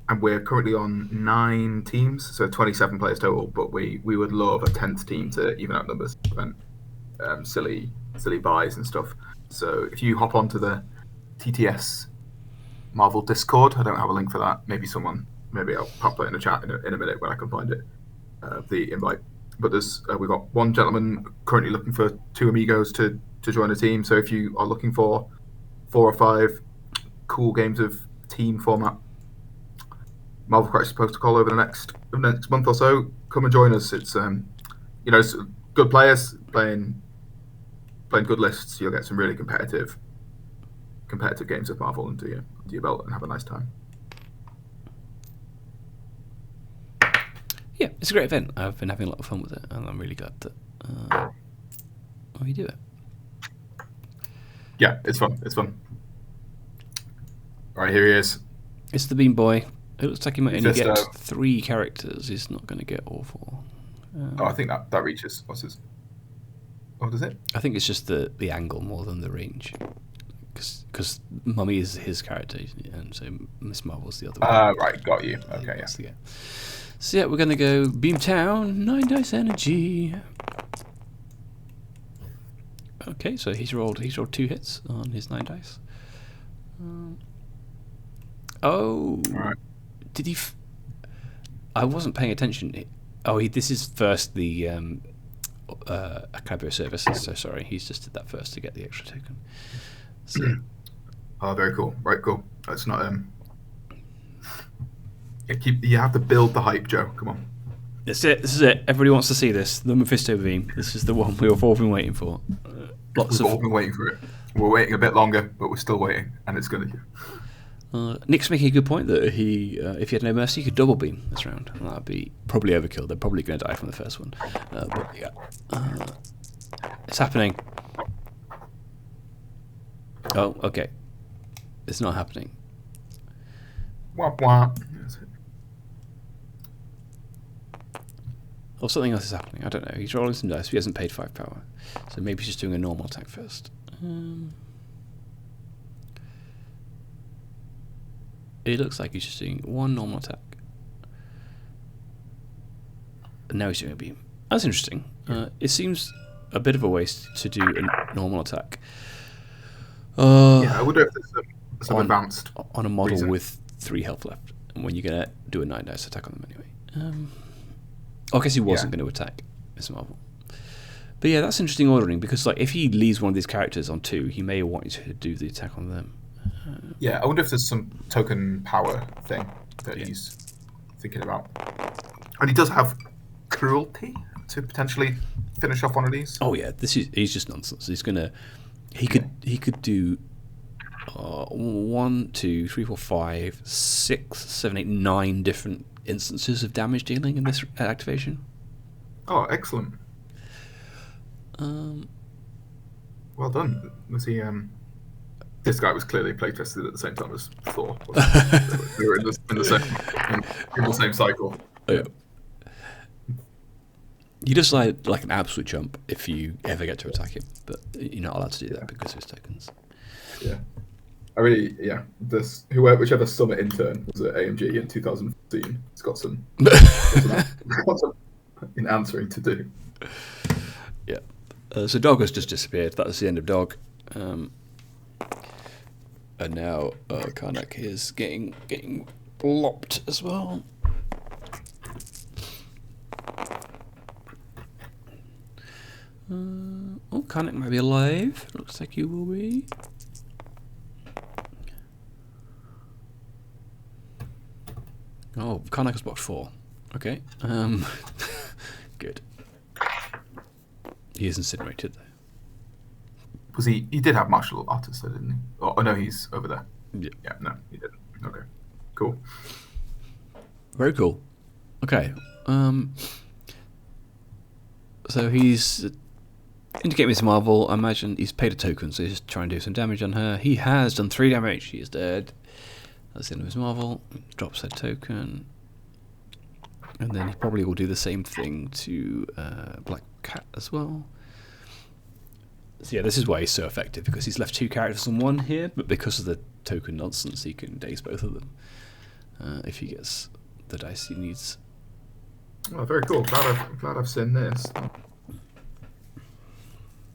and we're currently on 9 teams, so 27 players total. But we would love a 10th team to even out numbers. Event, silly buys and stuff. So if you hop onto the TTS Marvel Discord, I don't have a link for that. Maybe I'll pop it in the chat in a minute when I can find it. The invite. But we've got one gentleman currently looking for 2 amigos to join a team. So if you are looking for 4 or 5 cool games of team format Marvel Crisis Protocol over the next month or so, come and join us. It's it's good players playing good lists. You'll get some really competitive games of Marvel into your belt and have a nice time. Yeah, it's a great event. I've been having a lot of fun with it, and I'm really glad that we do it. Yeah, it's fun. All right, here he is. It's the Bean Boy. It looks like he might only get 3 characters. He's not going to get all 4. I think that reaches. What's his? Oh, does it? I think it's just the angle more than the range. Because Mummy is his character, and so Miss Marvel's the other one. Right, got you. Okay, yeah. So yeah, we're going to go Beamtown, 9 dice energy. Okay, so he's rolled 2 hits on his 9 dice. Right. Did he? I wasn't paying attention. This is first the Acabio services. So sorry, he's just did that first to get the extra token. So, oh, very cool. Right, cool. That's not You have to build the hype, Joe. Come on. This is it. Everybody wants to see this. The Mephisto beam. This is the one we've all been waiting for. We've all been waiting for it. We're waiting a bit longer, but we're still waiting, and it's going to. Nick's making a good point that if he had no mercy, he could double beam this round, and that'd be probably overkill. They're probably going to die from the first one. But yeah, it's happening. Oh, okay. It's not happening. Wah, wah. Or something else is happening. I don't know. He's rolling some dice. He hasn't paid 5 power, so maybe he's just doing a normal attack first. It looks like he's just doing 1 normal attack. And now he's doing a beam. That's interesting. It seems a bit of a waste to do a normal attack. I wonder if there's some advanced on a model reason. with 3 health left, and when you're going to do a 9 dice attack on them anyway. I guess he wasn't going to attack Miss Marvel. But yeah, that's interesting ordering, because like if he leaves one of these characters on 2, he may want you to do the attack on them. I wonder if there's some token power thing that he's thinking about. And he does have cruelty to potentially finish off one of these? Oh yeah, he's just nonsense. He could do 1, 2, 3, 4, 5, 6, 7, 8, 9 different instances of damage dealing in this activation. Oh, excellent. Well done. Was he? This guy was clearly playtested at the same time as Thor. We were in the same cycle. Oh, yeah. He does like an absolute jump if you ever get to attack him, but you're not allowed to do that because of his tokens. Yeah. Whichever summit intern was at AMG in 2014, it's got some in answering to do. Yeah. So Dog has just disappeared. That was the end of Dog. And now Karnak is getting lopped as well. Karnak might be alive. Looks like he will be. Oh, Karnak has blocked 4. Okay. Good. He is incinerated though. Was he? He did have martial artist, though, didn't he? Oh no, he's over there. Yeah. Yeah. No, he didn't. Okay. Cool. Very cool. Okay. So he's indicating Miss Marvel. I imagine he's paid a token, so he's just trying to do some damage on her. He has done 3 damage. He is dead. That's the end of Miss Marvel. Drops that token. And then he probably will do the same thing to Black Cat as well. So yeah, this is why he's so effective, because he's left 2 characters on 1 here, but because of the token nonsense, he can daze both of them if he gets the dice he needs. Well, very cool. Glad I've seen this.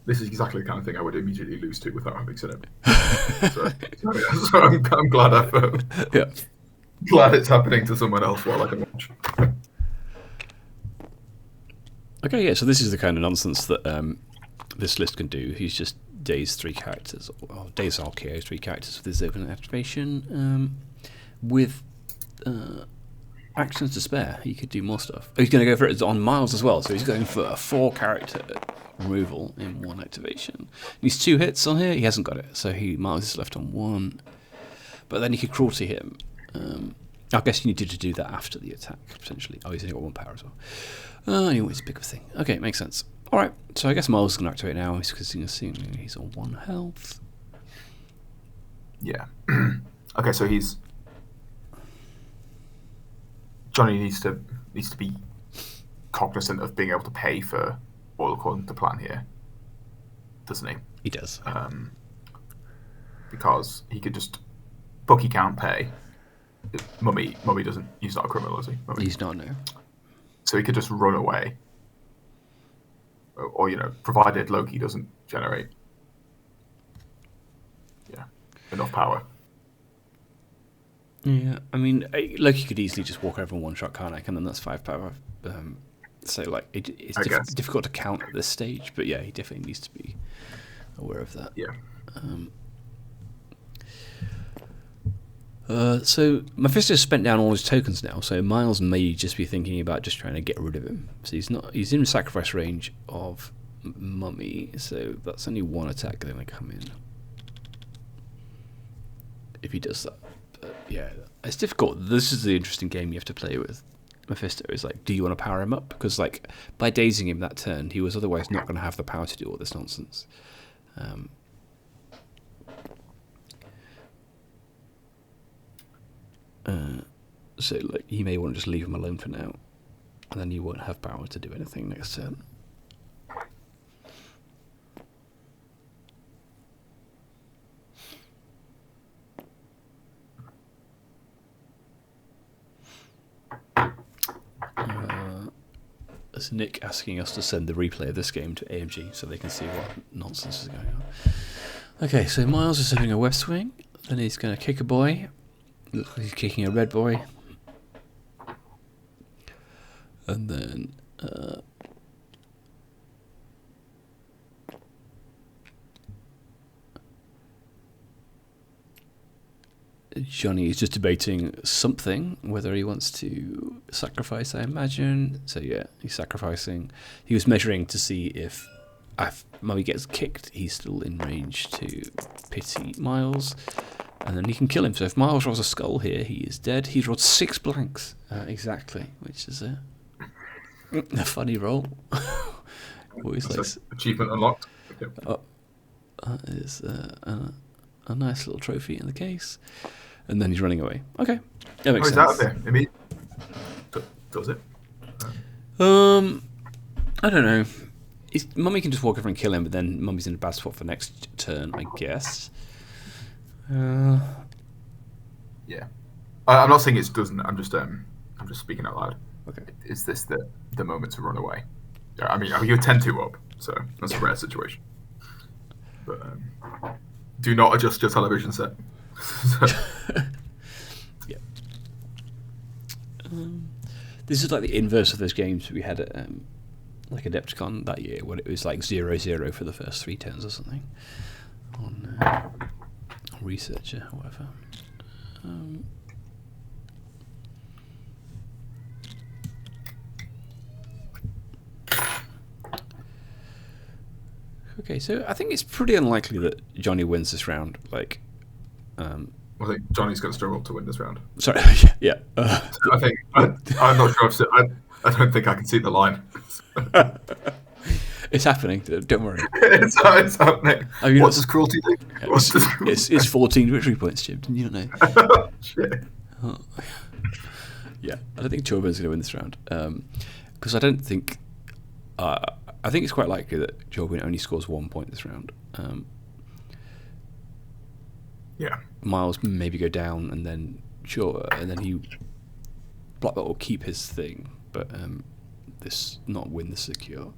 This is exactly the kind of thing I would immediately lose to without having seen it. So I'm glad glad it's happening to someone else while I can watch. Okay, yeah, so this is the kind of nonsense that this list can do. He's just dazed 3 characters, or dazed all KOs 3 characters with his open activation. With actions to spare, he could do more stuff. Oh, he's going to go for it on Miles as well, so he's going for a 4 character removal in 1 activation. He's 2 hits on here, he hasn't got it, so Miles is left on 1. But then he could cruelty him. I guess you needed to do that after the attack, potentially. Oh, he's only got 1 power as well. Anyways, big of a thing. Okay, makes sense. Alright, so I guess Miles is going to activate now, because he's on 1 health. Yeah. Okay, so Johnny needs to be cognizant of being able to pay for all according to plan here, doesn't he? He does. Because he could just Bucky can't pay. Mummy doesn't. He's not a criminal, is he? Mummy. He's not, no. So he could just run away, or provided Loki doesn't generate enough power. Yeah, I mean, Loki could easily just walk over and one-shot Karnak, and then that's 5 power. So, it's difficult to count at this stage, but yeah, he definitely needs to be aware of that. Yeah. So Mephisto spent down all his tokens now, so Miles may just be thinking about just trying to get rid of him. So he's in sacrifice range of Mummy, so that's only 1 attack going to come in if he does that. But yeah, it's difficult. This is the interesting game you have to play with Mephisto. Is do you want to power him up? Because by dazing him that turn, he was otherwise not going to have the power to do all this nonsense. So you may want to just leave him alone for now, and then you won't have power to do anything next turn. There's Nick asking us to send the replay of this game to AMG so they can see what nonsense is going on. Okay, so Miles is having a web swing, then he's going to kick a boy. Looks like he's kicking a red boy. And then Johnny is just debating something, whether he wants to sacrifice, I imagine. So yeah, he's sacrificing. He was measuring to see if Mummy gets kicked, he's still in range to pity Miles, and then he can kill him. So if Miles rolls a skull here, he is dead. He's rolled 6 blanks, exactly, which is a funny roll. Always like achievement unlocked. Yep. Is a nice little trophy in the case. And then he's running away. Okay, that makes sense. Is that there? I mean, does it? I don't know. Mummy can just walk over and kill him, but then Mummy's in a bad spot for next turn, I guess. Yeah. I'm not saying it doesn't. I'm just speaking out loud. Okay. Is this the moment to run away? Yeah, I mean, you're 10-2 up, so that's a rare situation. But do not adjust your television set. Yeah. This is like the inverse of those games we had at like Adepticon that year, when it was like 0-0 for the first 3 turns or something on Researcher or whatever. Okay, so I think it's pretty unlikely that Johnny wins this round. Like, I think Johnny's going to struggle to win this round. Sorry, yeah. I think I'm not sure. I don't think I can see the line. It's happening. Don't worry. It's happening. I mean, what does cruelty do? It's 14 victory points, Jim. Didn't you know? Shit. Oh. Yeah, I don't think Torbjorn's going to win this round because I don't think. I think it's quite likely that Torbjorn only scores 1 point this round. Yeah. Miles maybe go down, and then he Blackbelt will keep his thing, but this not win the secure.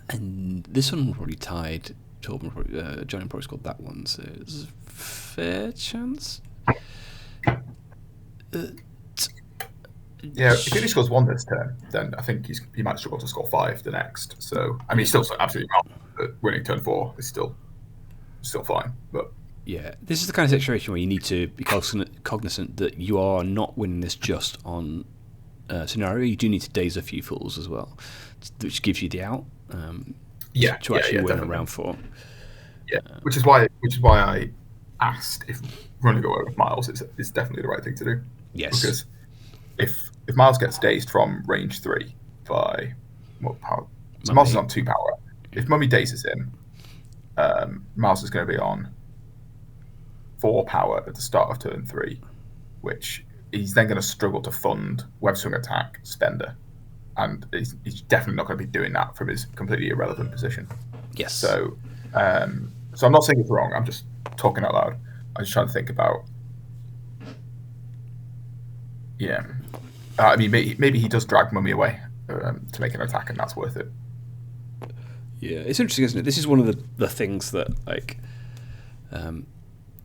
And this one probably tied. Torbjorn Johnny probably scored that one, so there's a fair chance. Yeah, if he only scores 1 this turn, then I think he might struggle to score 5 the next. So I mean, he's still absolutely not. But winning turn 4 is still fine. But yeah, this is the kind of situation where you need to be cognizant that you are not winning this just on scenario. You do need to daze a few fools as well, which gives you the out. To actually win definitely. a round 4. Yeah, which is why I asked if running away with Miles is definitely the right thing to do. Yes, because if Miles gets dazed from range 3 by what power? So Miles is on 2 power. If Mummy dazes him, Miles is going to be on 4 power at the start of turn 3, which he's then going to struggle to fund web swing attack spender, and he's definitely not going to be doing that from his completely irrelevant position. Yes. So I'm not saying it's wrong. I'm just talking out loud. I'm just trying to think about. Yeah. I mean, maybe he does drag Mummy away to make an attack, and that's worth it. Yeah, it's interesting, isn't it? This is one of the things that like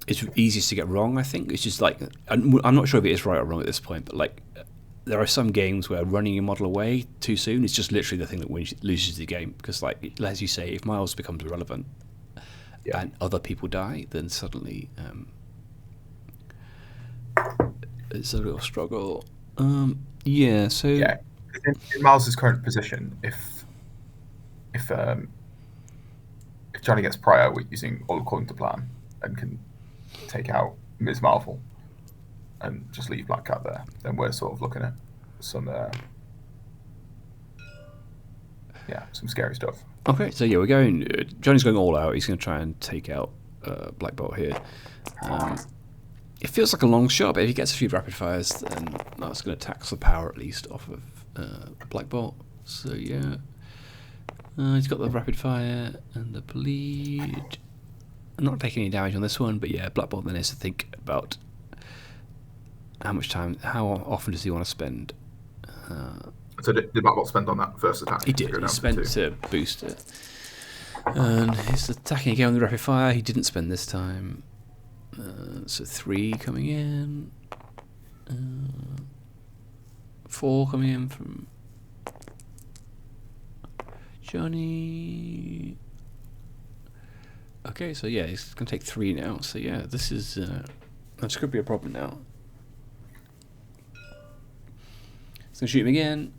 it's easiest to get wrong. I think it's just like I'm not sure if it is right or wrong at this point, but like there are some games where running your model away too soon is just literally the thing that loses the game, because like as you say, if Miles becomes irrelevant and other people die, then suddenly it's a real struggle. Yeah. So yeah, in Miles' current position, if Johnny gets prior using all according to plan and can take out Ms. Marvel and just leave Black Cat there, then we're sort of looking at some scary stuff. Okay, so yeah, we're going. Johnny's going all out. He's going to try and take out Black Bolt here. It feels like a long shot, but if he gets a few rapid fires, then that's going to tax the power at least off of Black Bolt. So yeah, he's got the rapid fire and the bleed. I'm not taking any damage on this one, but yeah, Black Bolt then has to think about how often does he want to spend. So did Black Bolt spend on that first attack? He did. He spent to boost it. And he's attacking again with the rapid fire. He didn't spend this time. So 3 coming in. 4 coming in from Johnny. Okay, so yeah, he's going to take 3 now. So yeah, this could be a problem now. He's going to shoot him again.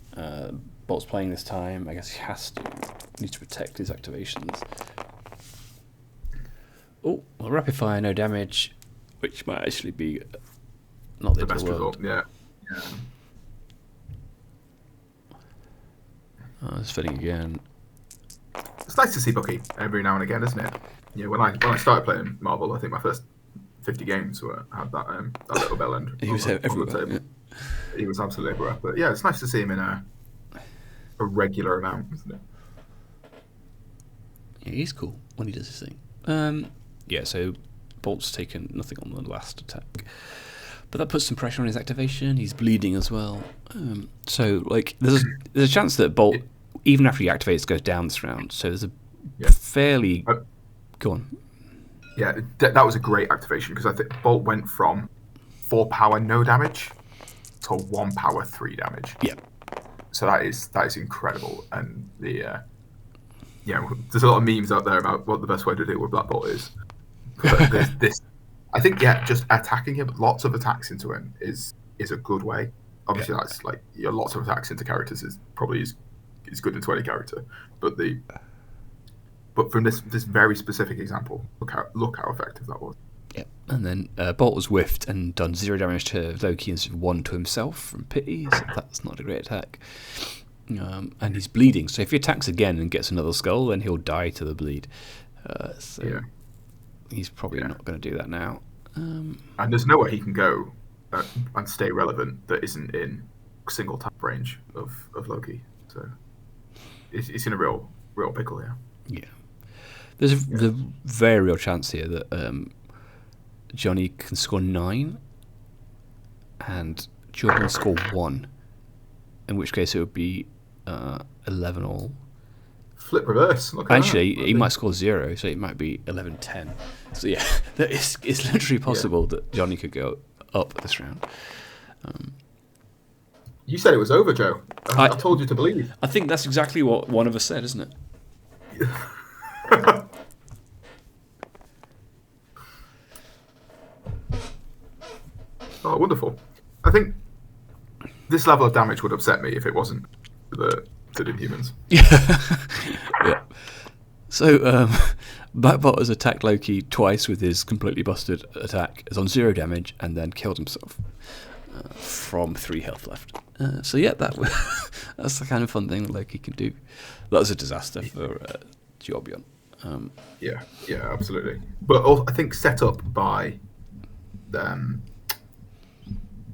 Bolt's playing this time. I guess he needs to protect his activations. Oh, well, rapid fire, no damage, which might actually be not the best result. Yeah. It's fitting again. It's nice to see Bucky every now and again, isn't it? Yeah, when I started playing Marvel, I think my first 50 games had that little bell end. He was everywhere. Yeah. He was absolutely everywhere. But yeah, it's nice to see him in a regular amount, isn't it? Yeah, he's cool when he does his thing. Yeah, so Bolt's taken nothing on the last attack, but that puts some pressure on his activation. He's bleeding as well. So like, there's a chance that Bolt, even after he activates, goes down this round. So there's a fairly go on. Yeah, that was a great activation because I think Bolt went from 4 power no damage to 1 power 3 damage. Yeah. So that is incredible, and there's a lot of memes out there about what the best way to deal with Black Bolt is. But this, I think, just attacking him, lots of attacks into him is a good way. Obviously, that's like lots of attacks into characters is probably is good into any character, but from this very specific example, look how effective that was. Yeah, and then Bolt was whiffed and done 0 damage to Loki and 1 to himself from pity, so that's not a great attack. And he's bleeding, so if he attacks again and gets another skull, then he'll die to the bleed. He's probably not going to do that now. And there's nowhere he can go and stay relevant that isn't in single tap range of Loki. So he's in a real pickle here. Yeah. There's a very real chance here that Johnny can score 9 and Torbjorn score 1, in which case it would be 11 all. Flip reverse. Actually, he might score 0, so it might be 11-10. So yeah, it's literally possible that Johnny could go up this round. You said it was over, Joe. I told you to believe. I think that's exactly what one of us said, isn't it? Oh, wonderful. I think this level of damage would upset me if it wasn't the Inhumans. Yeah. So, Blackbot has attacked Loki twice with his completely busted attack. Is on 0 damage and then killed himself from 3 health left. So yeah, that's the kind of fun thing that Loki can do. That was a disaster for Torbjorn. Yeah, absolutely. But also, I think set up by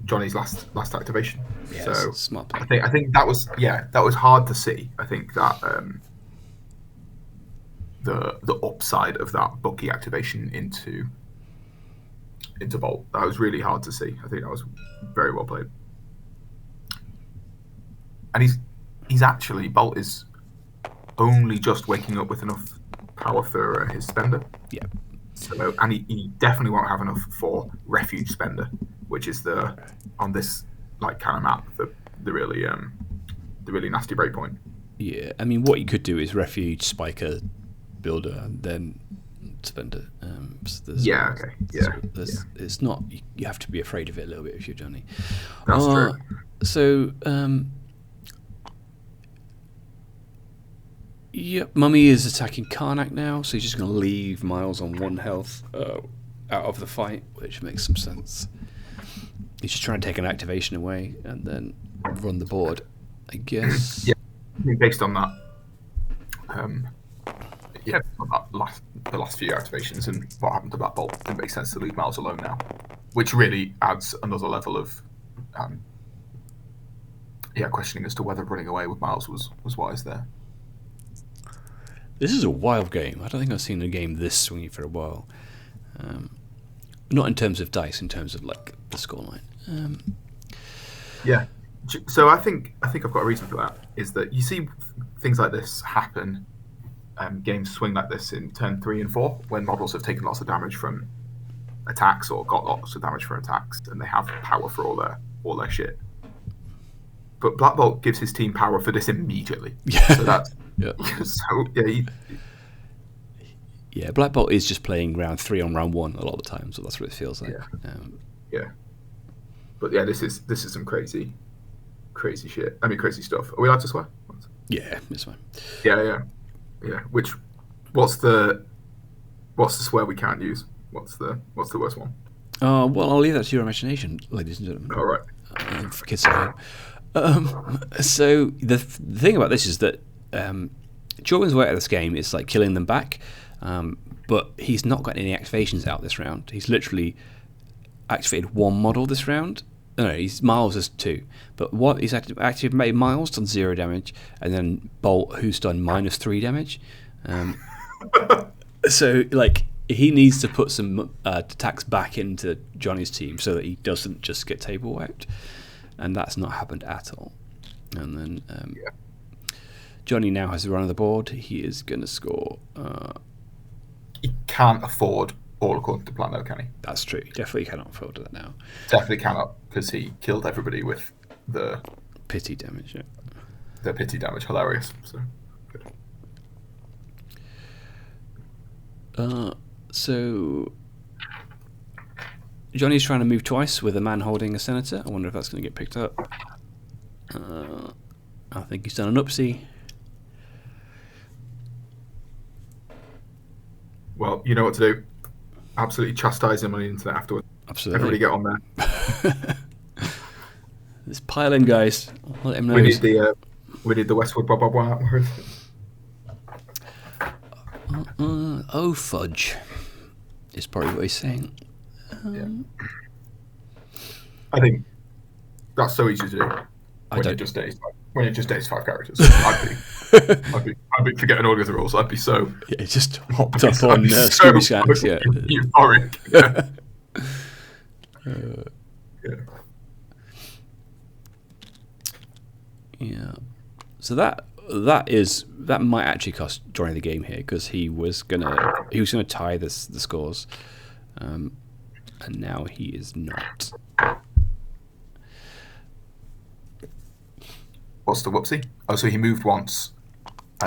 Johnny's last activation. Yeah, so smart. I think that was hard to see. I think that the upside of that Bucky activation into Bolt, that was really hard to see. I think that was very well played. And he's actually, Bolt is only just waking up with enough power for his spender. Yeah. So, and he definitely won't have enough for refuge spender, which is on this like kind of map the really nasty breakpoint. Yeah, I mean, what you could do is refuge, spiker, builder, and then spender. So it's not. You have to be afraid of it a little bit if you're Johnny. That's true. So, Mummy is attacking Karnak now, so he's just going to leave Miles on 1 health out of the fight, which makes some sense. He's just trying to take an activation away and then run the board, I guess. Yeah, I mean, based on that, the last few activations and what happened to that Bolt, it makes sense to leave Miles alone now, which really adds another level of questioning as to whether running away with Miles was wise there. This is a wild game. I don't think I've seen a game this swingy for a while. Not in terms of dice, in terms of like the scoreline. Yeah. So I think I've got a reason for that. Is that you see things like this happen, games swing like this in turn 3 and 4 when models have taken lots of damage from attacks or got lots of damage from attacks, and they have power for all their shit. But Black Bolt gives his team power for this immediately. Yeah. So that's yeah. So yeah, Yeah, Black Bolt is just playing round 3 on round 1 a lot of the time, so that's what it feels like. Yeah. But yeah, this is some crazy shit. I mean, crazy stuff. Are we allowed to swear? Yeah, it's fine. Yeah. What's the swear we can't use? What's the worst one? Well, I'll leave that to your imagination, ladies and gentlemen. All right. For kids at home. So the thing about this is that Torbjorn's way out of this game is like killing them back, but he's not got any activations out this round. He's literally activated 1 model this round. No, he's Miles is 2, but what he's activated made Miles done 0 damage, and then Bolt, who's done -3 damage. So like he needs to put some attacks back into Johnny's team so that he doesn't just get table wiped, and that's not happened at all. And then Johnny now has the run of the board. He is going to score. He can't afford all according to plan, though, can he? That's true. He definitely cannot afford that now. Definitely cannot, because he killed everybody with the pity damage. Yeah. The pity damage, hilarious. So good. So Johnny's trying to move twice with a man holding a senator. I wonder if that's going to get picked up. I think he's done an upsie. Well, you know what to do. Absolutely chastise him on the internet afterwards. Absolutely. Everybody get on there. Let's pile in, guys. I'll let him know. We need the Westwood Bob word. Oh, fudge. Is probably what he's saying. I think that's so easy to do. When it just dates 5 characters. I'd be forgetting all the other rules. I'd be so. Yeah, just hopped up on Scooby Shacks. Yeah. Euphoric. Yeah. So that might actually cost Johnny the game here, because he was gonna tie the scores, and now he is not. What's the whoopsie? Oh, so he moved once,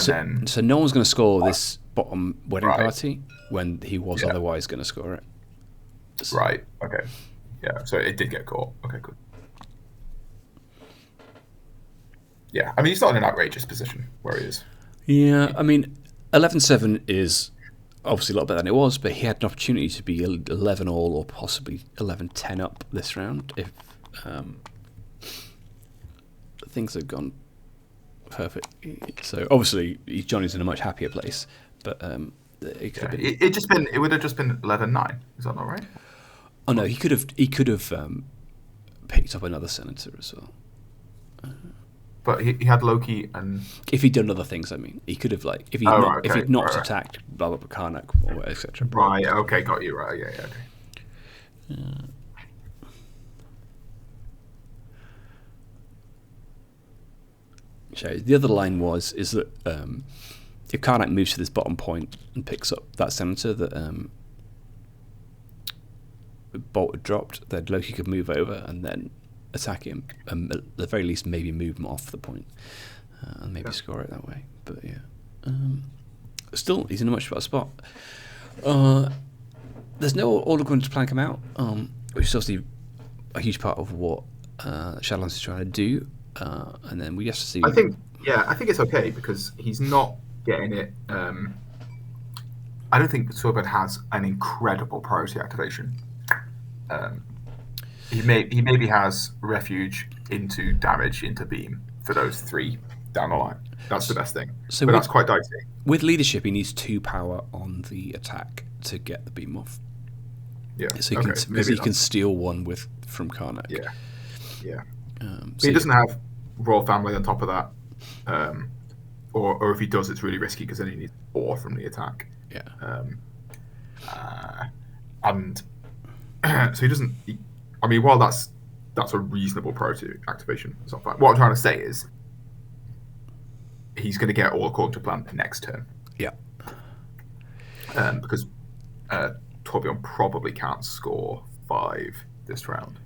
and so no one's going to score this bottom wedding party when he was otherwise going to score it. So, right. Okay. Yeah. So it did get caught. Okay. Good. Yeah. I mean, he's not in an outrageous position where he is. Yeah. I mean, 11-7 is obviously a lot better than it was, but he had an opportunity to be 11 all or possibly 11-10 up this round if things had gone perfect. So obviously Johnny's in a much happier place, but it could have been. It would have just been 11-9. Is that not right? Oh no, he could have picked up another senator as well. But he had Loki, and if he'd done other things, I mean, he could have if he'd not attacked blah blah blah Karnak or etc. Right. Okay. Got you. Right. Yeah. Okay. So the other line is that if Karnak moves to this bottom point and picks up that senator that Bolt had dropped, then Loki could move over and then attack him, and at the very least maybe move him off the point and maybe score it that way. But yeah, still he's in a much better spot. There's no order going to plan come out, which is obviously a huge part of what Shadowlands is trying to do. And then we have to see. I think it's okay because he's not getting it. I don't think Torbjorn has an incredible priority activation. He maybe has refuge into damage into beam for those 3 down the line. That's the best thing. But that's quite dicey. With leadership, he needs 2 power on the attack to get the beam off. Yeah. So he can steal 1 from Karnak. Yeah. Yeah. So he doesn't have Royal Family on top of that, or if he does, it's really risky because then he needs 4 from the attack. Yeah. And so he doesn't. I mean, while that's a reasonable priority activation, it's not fine. What I'm trying to say is, he's going to get all according to plan next turn. Yeah. Because Torbjorn probably can't score 5 this round.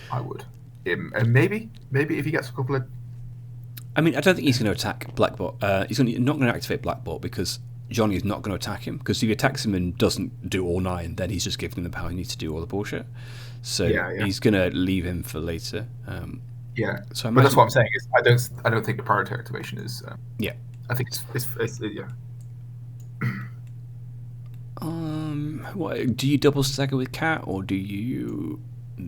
I would. And maybe if he gets a couple of. I mean, I don't think he's going to attack Blackbot. He's not going to activate Blackbot because Johnny is not going to attack him, because if he attacks him and doesn't do all 9, then he's just giving him the power he needs to do all the bullshit. So he's going to leave him for later. So but that's what I'm saying is I don't think the priority activation is. I think it's yeah. What, do you double stagger with Cat, or do you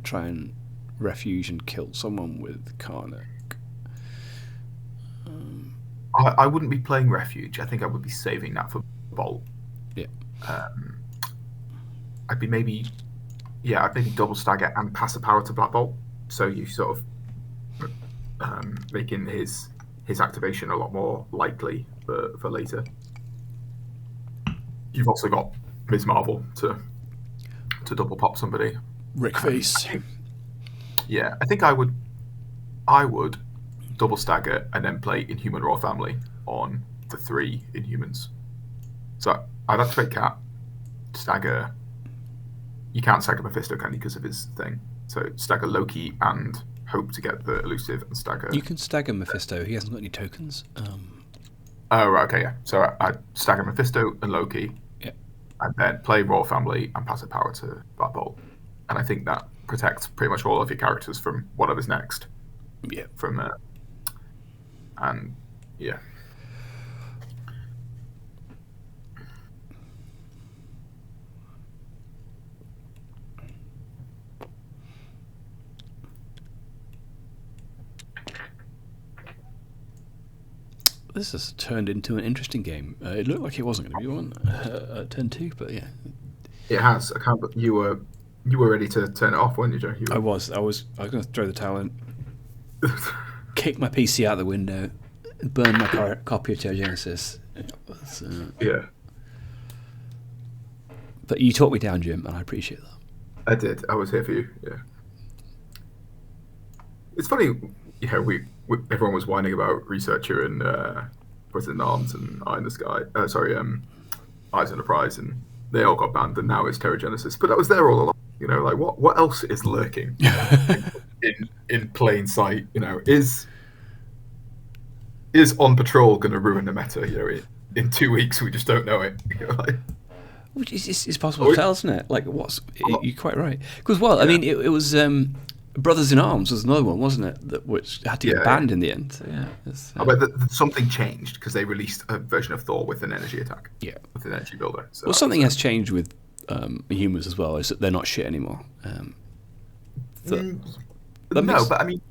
try and refuge and kill someone with Karnak? I wouldn't be playing refuge. I think I would be saving that for bolt. Yeah. I'd maybe double stagger and pass the power to Black Bolt. So you sort of making his activation a lot more likely for later. You've also got Ms. Marvel to double pop somebody. Rick Face. Yeah, I think I would double stagger and then play Inhuman Royal Family on the 3 Inhumans. So I'd activate Cat, stagger. You can't stagger Mephisto, can you, because of his thing? So stagger Loki and hope to get the elusive and stagger. You can stagger Mephisto. He hasn't got any tokens. Oh, right, okay, yeah. So I'd stagger Mephisto and Loki. Yeah. And then play Royal Family and pass the power to Black Bolt. And I think that protects pretty much all of your characters from whatever's next. Yeah. From and yeah. This has turned into an interesting game. It looked like it wasn't going to be one at turn 2, but yeah. It has. I can't. But you were ready to turn it off, weren't you, Joe? I was going to throw the towel in, kick my PC out the window, burn my copy of Genesis. Yeah. But you talked me down, Jim, and I appreciate that. I did. I was here for you. Yeah. It's funny. Everyone was whining about Researcher and President Arms and Eye in the Sky. Eyes on the Prize, and they all got banned, and now it's Terra Genesis. But that was there all along. Like what else is lurking in plain sight? Is On Patrol going to ruin the meta? In 2 weeks, we just don't know it. Which is possible to tell, isn't it? Like, you're quite right. Because, I mean, it was Brothers in Arms was another one, wasn't it? Which had to get banned in the end. So, yeah. But something changed because they released a version of Thor with an energy attack. Yeah. With an energy builder. So something has changed with Inhumans as well, is that they're not shit anymore. But I mean,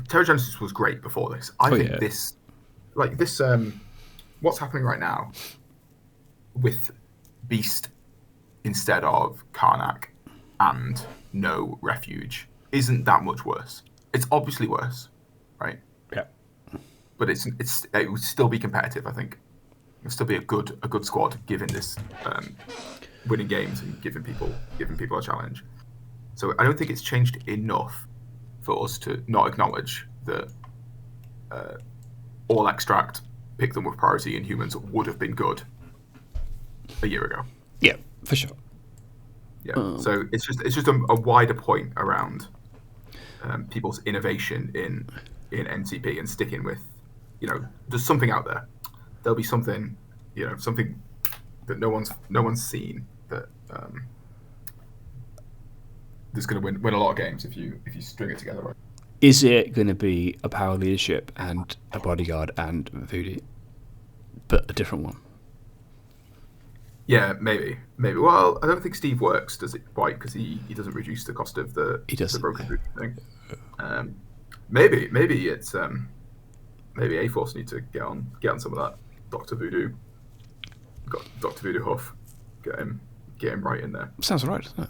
Terra Genesis was great before this. I think this, what's happening right now with Beast instead of Karnak and no Refuge isn't that much worse. It's obviously worse, right? Yeah. But it would still be competitive. I think it would still be a good squad given this winning games and giving people a challenge. So I don't think it's changed enough for us to not acknowledge that all extract, pick them with priority, Inhumans would have been good a year ago. Yeah, for sure. Yeah. So it's just a wider point around people's innovation in MCP and sticking with, there's something out there. There'll be something, something that no one's seen that that's going to win a lot of games if you string it together right. Is it going to be a power leadership and a bodyguard and voodoo, but a different one? Yeah, maybe. Well, I don't think Steve works, does it quite? Because he doesn't reduce the cost of the broken voodoo thing. Maybe it's maybe A-Force need to get on some of that Dr. Voodoo. Got Dr. Voodoo Huff. Get him right in there. Sounds right, doesn't it?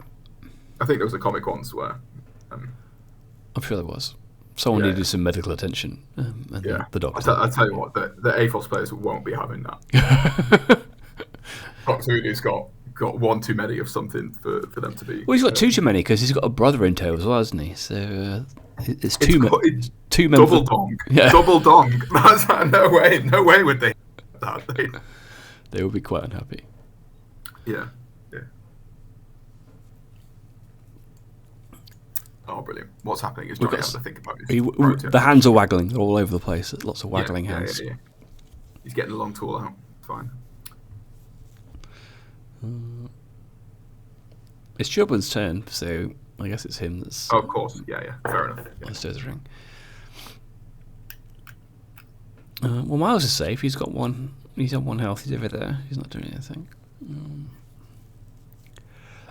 I think there was a comic once where I'm sure there was. Someone needed some medical attention, and the doctor. I'll tell you what, the A-Force players won't be having that. Dr. Voodoo's got one too many of something for them to be. Well, he's got too many because he's got a brother in tow as well, hasn't he? So it's two men. Double dong. Yeah. Double dong. No way would they. They would be quite unhappy. Yeah. Oh, brilliant! What's happening is Johnny has to think about it. The hands are waggling. They're all over the place. There's lots of waggling hands. He's getting the long tool out. Fine. It's Torbjorn's turn, so I guess it's him that's... Oh, of course. Yeah. Fair enough. Yeah. Let's do the ring. Well, Miles is safe. He's got one. He's on 1 health. He's over there. He's not doing anything.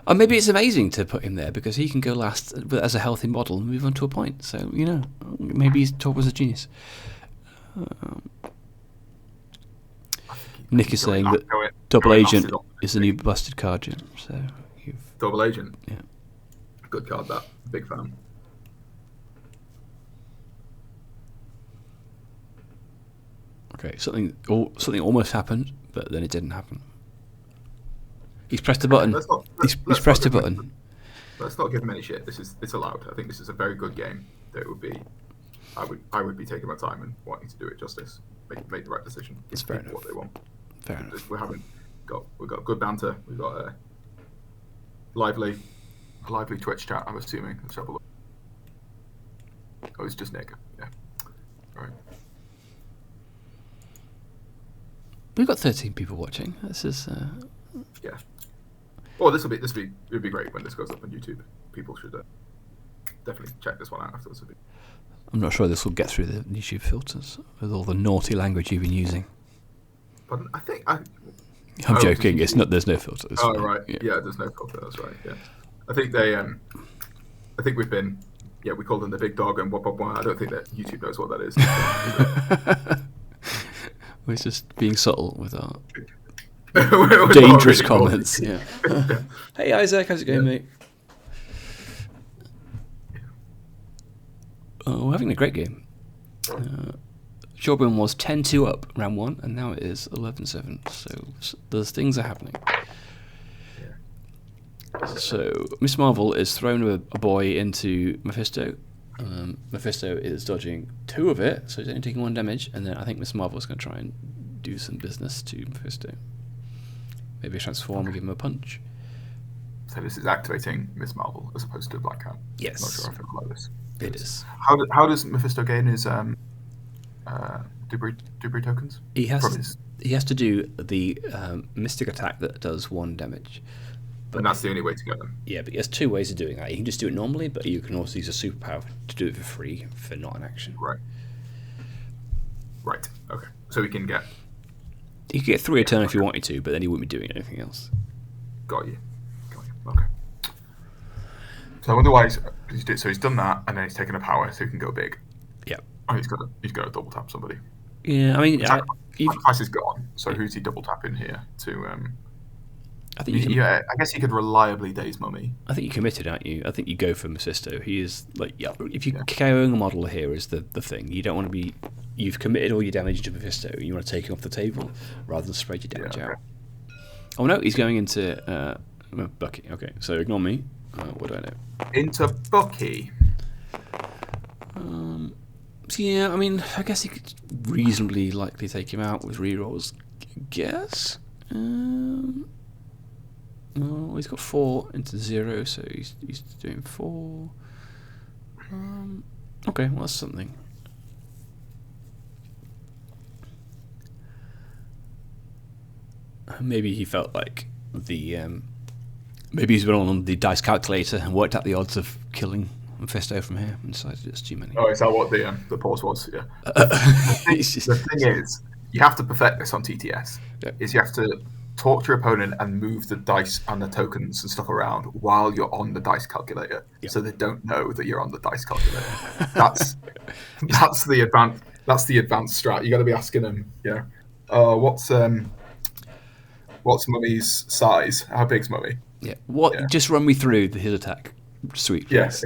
Or maybe it's amazing to put him there because he can go last as a healthy model and move on to a point. So, maybe Torbjorn's a genius. Nick is saying that Double Agent is the new busted card, Jim. So Double Agent? Yeah. Good card, that. Big fan. Okay, something almost happened, but then it didn't happen. He's pressed a button. He's pressed a button. Let's not give him any shit. It's allowed. I think this is a very good game. That would be, I would be taking my time and wanting to do it justice. Make the right decision. It's fair enough. What they want. Fair enough. We've got good banter. We've got a lively Twitch chat. I'm assuming. Let's have a look. Oh, it's just Nick. Yeah. All right. We've got 13 people watching. This is. Yeah. Well, it'd be great when this goes up on YouTube. People should definitely check this one out afterwards. I'm not sure this will get through the YouTube filters with all the naughty language you've been using. But I think I'm joking. It's not. There's no filter. Oh right. Yeah. There's no filter. That's right. Yeah. I think they. I think we've been. Yeah, we call them the big dog and what. I don't think that YouTube knows what that is. We're just being subtle with our dangerous comments. Yeah. Hey Isaac, how's it going, mate? We're having a great game. Torbjorn was 10-2 up round 1, and now it is 11-7. So those things are happening. So Miss Marvel is thrown a boy into Mephisto. Mephisto is dodging 2 of it, so he's only taking 1 damage, and then I think Miss Marvel is going to try and do some business to Mephisto. Maybe transform and give him a punch. So this is activating Miss Marvel as opposed to Black Cat. Yes. I'm not sure I feel like this. It is. How does Mephisto gain his debris tokens? He has to do the mystic attack that does 1 damage. And that's the only way to get them. Yeah, but he has 2 ways of doing that. You can just do it normally, but you can also use a superpower to do it for free for not an action. Right. Okay. So we can get. You could get 3 a turn if you wanted to, but then he wouldn't be doing anything else. Got you. Okay. So I wonder why he's done that, and then he's taken a power, so he can go big. Yeah. Oh, he's got to double tap somebody. Yeah, I mean, sacrifice is gone. So who's he double tapping here to? I think I guess he could reliably daze Mummy. I think you committed, aren't you? I think you go for Mephisto. He is like, if you're KOing a model here is the thing. You don't want to be. You've committed all your damage to Mephisto. You want to take him off the table rather than spread your damage out. Oh no, he's going into Bucky. Okay, so ignore me. What do I know? Into Bucky. So yeah, I mean, I guess he could reasonably likely take him out with rerolls. Guess. Oh, he's got 4 into 0, so he's doing 4. Okay, well that's something. Maybe he felt like maybe he's been on the dice calculator and worked out the odds of killing Mephisto from here and decided it's too many. Oh, is that what the pause was? Yeah. The thing is, you have to perfect this on TTS. Yeah. Is you have to talk to your opponent and move the dice and the tokens and stuff around while you're on the dice calculator, so they don't know that you're on the dice calculator. That's the advanced strat. You got to be asking them, what's Mummy's size? How big's Mummy? Yeah. Just run me through his attack. Sweet. Yes.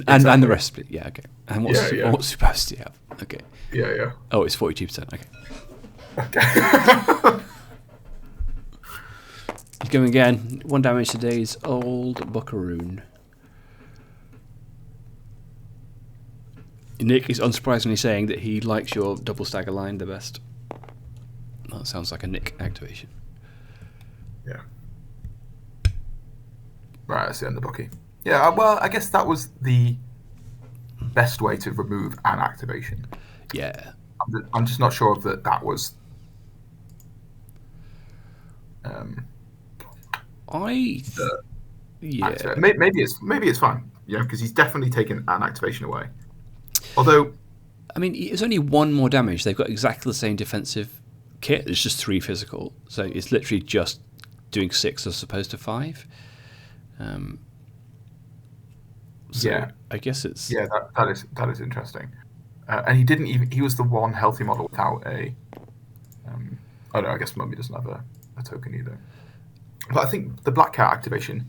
And the rest of it. Yeah. Okay. And what superpowers do you have? Okay. Yeah. Oh, it's 42%. Okay. He's going again. 1 damage to Days Old Buckaroon. Nick is unsurprisingly saying that he likes your double stagger line the best. That sounds like a Nick activation. Yeah. Right, that's the end of Bucky. Yeah, well, I guess that was the best way to remove an activation. Yeah. I'm just not sure that was Yeah. Maybe it's fine. Yeah, because he's definitely taken an activation away. Although, I mean, it's only 1 more damage. They've got exactly the same defensive kit. It's just 3 physical, so it's literally just doing 6 as opposed to 5. So yeah, I guess it's that is interesting. And he didn't even. He was the one healthy model without a. Oh no, I guess Mummy doesn't have a token either. But I think the Black Cat activation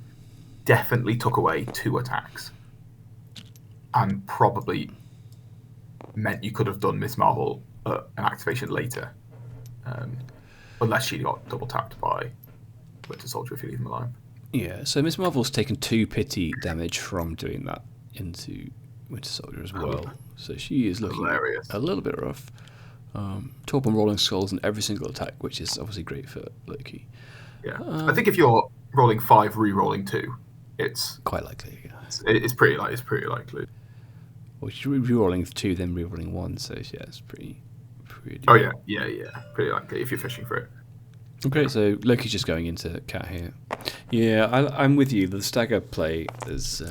definitely took away 2 attacks, and probably meant you could have done Miss Marvel an activation later, unless she got double tapped by Winter Soldier if you leave him alive. Yeah, so Miss Marvel's taken 2 pity damage from doing that into Winter Soldier as well. So she is looking Hilarious. a little bit rough. Torbjorn rolling skulls in every single attack, which is obviously great for Loki. Yeah, I think if you're rolling 5, re-rolling 2, it's quite likely. Yeah. It's pretty likely. Well, she's re-rolling 2, then re-rolling 1, so yeah, it's pretty. Oh yeah, pretty likely if you're fishing for it. Okay, so Loki's just going into Cat here. Yeah, I'm with you. The stagger play is.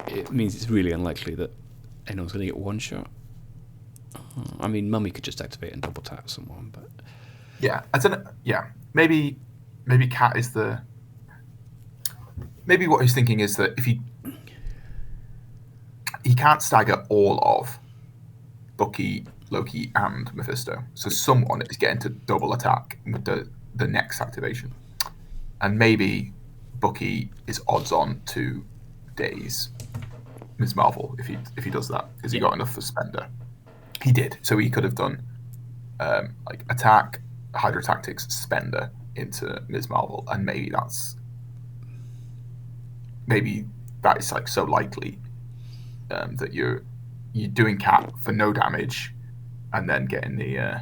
It means it's really unlikely that anyone's going to get 1 shot. I mean, Mummy could just activate and double tap someone, but. Yeah, I don't know. Yeah, maybe Cat is the. Maybe what he's thinking is that if he can't stagger all of Bucky, Loki, and Mephisto, so someone is getting to double attack with the next activation, and maybe Bucky is odds on to daze Ms. Marvel if he does that because he got enough for Spender. He did, so he could have done like attack, Hydra Tactics, Spender into Ms. Marvel, and maybe that is like so likely that you're doing Cat for no damage, and then getting the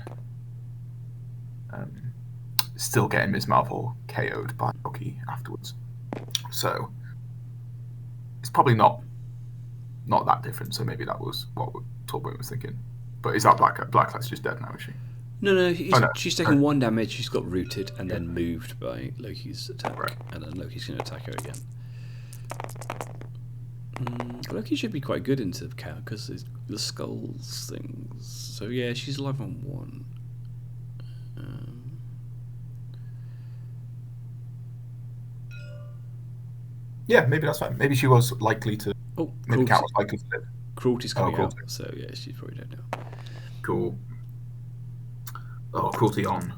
still getting Ms. Marvel KO'd by Bucky afterwards. So it's probably not that different. So maybe that was what Torbjorn was thinking. But is that Black Cat's just dead now, is she? No. She's taken 1 damage. She's got rooted and then moved by Loki's attack, and then Loki's going to attack her again. Loki should be quite good into the Cat because the skulls things. So yeah, she's alive on 1. Yeah, maybe that's fine. Maybe she was likely to. Oh, maybe Cat was likely to live. Cruelty's coming out, so yeah, she's probably dead now. Cool. Oh, Cruelty on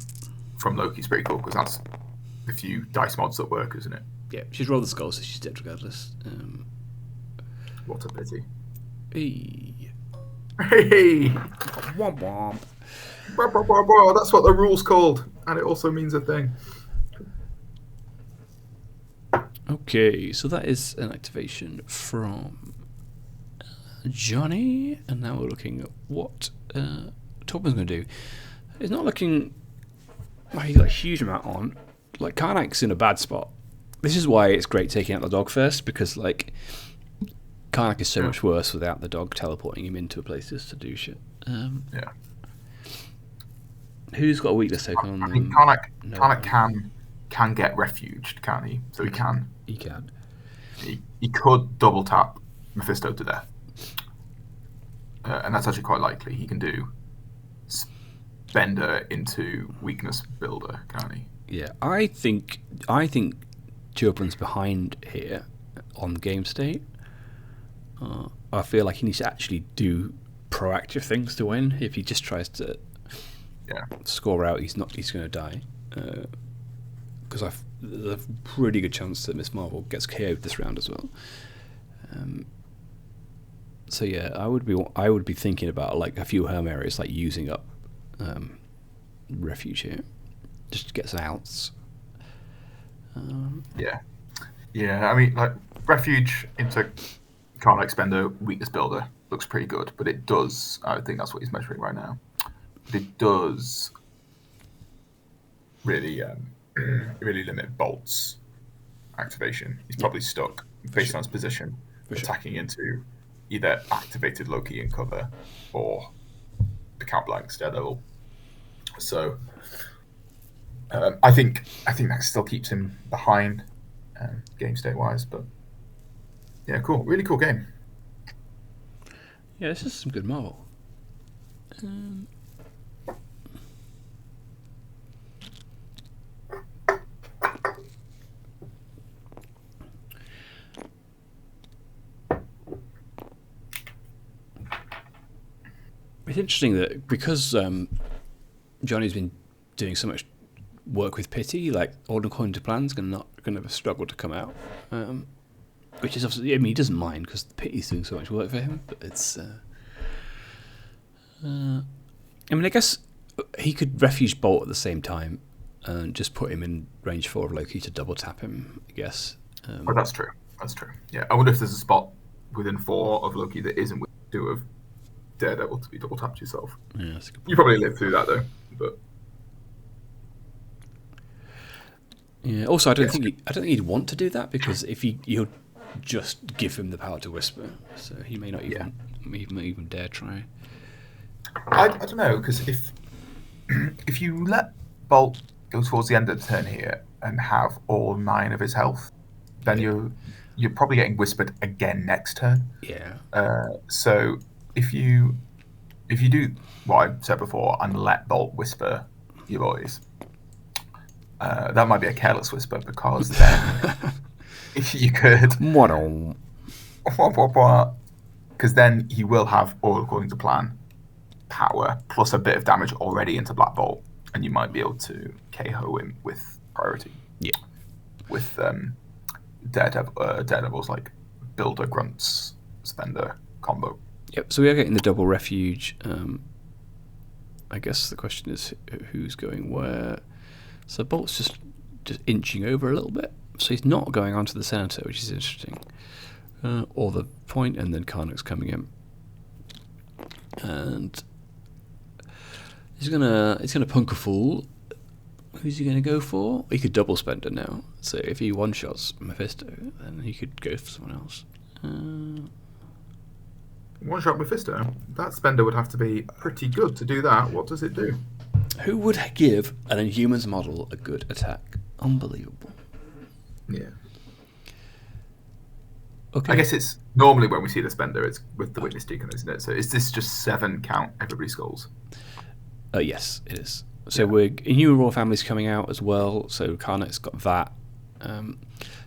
from Loki's pretty cool because that's a few dice mods that work, isn't it? Yeah, she's rolled the skull, so she's dead regardless. What a pity. Hey. Womp womp. That's what the rule's called, and it also means a thing. Okay, so that is an activation from Johnny, and now we're looking at what Torbjorn's going to do. It's not looking like he's got a huge amount on. Like, Karnak's in a bad spot. This is why it's great taking out the dog first, because like Karnak is so much worse without the dog teleporting him into places to do shit. Yeah. Who's got a weakness token on them? I mean, Karnak can get refuged, can't he? So he can. He can. He could double tap Mephisto to death, and that's actually quite likely. He can do Spender into weakness builder, can't he? Yeah, I think Torbjorn's behind here on game state. I feel like he needs to actually do proactive things to win. If he just tries to score out, he's going to die. Because there's a pretty good chance that Miss Marvel gets KO'd this round as well. So yeah, I would be thinking about like a few home areas, like using up refuge here, just to get some outs. Yeah. I mean, like refuge into Karnak Spender weakness builder looks pretty good, but it does. I think that's what he's measuring right now. But it does really limit Bolt's activation. He's probably stuck based on his position, attacking into either activated Loki in cover or the Count Blank Daredevil. So I think that still keeps him behind game state wise, but yeah, cool, really cool game. Yeah, this is some good Marvel. It's interesting that because Johnny's been doing so much work with Pity, like All According to Plan's going to struggle to come out, which is obviously, I mean, he doesn't mind because Pity's doing so much work for him, but it's I mean, I guess he could refuge Bolt at the same time and just put him in range 4 of Loki to double tap him, I guess. But that's true. Yeah, I wonder if there's a spot within 4 of Loki that isn't within 2 of Daredevil to be double tapped yourself. Yeah, that's a good point. You probably live through that though, but yeah. Also, I don't think he'd want to do that because if he'll just give him the power to whisper, so he may not even dare try. I don't know, because if you let Bolt go towards the end of the turn here and have all 9 of his health, then you're probably getting whispered again next turn. Yeah. So if you do what I said before and let Bolt whisper your boys, that might be a careless whisper because then you could because then he will have all according to plan power plus a bit of damage already into Black Bolt, and you might be able to KO him with priority. Yeah. With Daredevil's like builder grunts spender combo. Yep. So we are getting the double refuge. I guess the question is who's going where. So Bolt's just inching over a little bit. So he's not going onto the center, which is interesting. Or the point, and then Karnak's coming in. And he's gonna punk a fool. Who's he gonna go for? He could double spender now. So if he one shots Mephisto, then he could go for someone else. One shot Mephisto. That spender would have to be pretty good to do that. What does it do? Who would give an Inhumans model a good attack? Unbelievable. Yeah. Okay. I guess it's normally when we see the spender, it's with the witness deacon, isn't it? So is this just 7 count everybody skulls? Yes, it is. So we're Inhuman Royal Family's coming out as well. So Karnak's got that.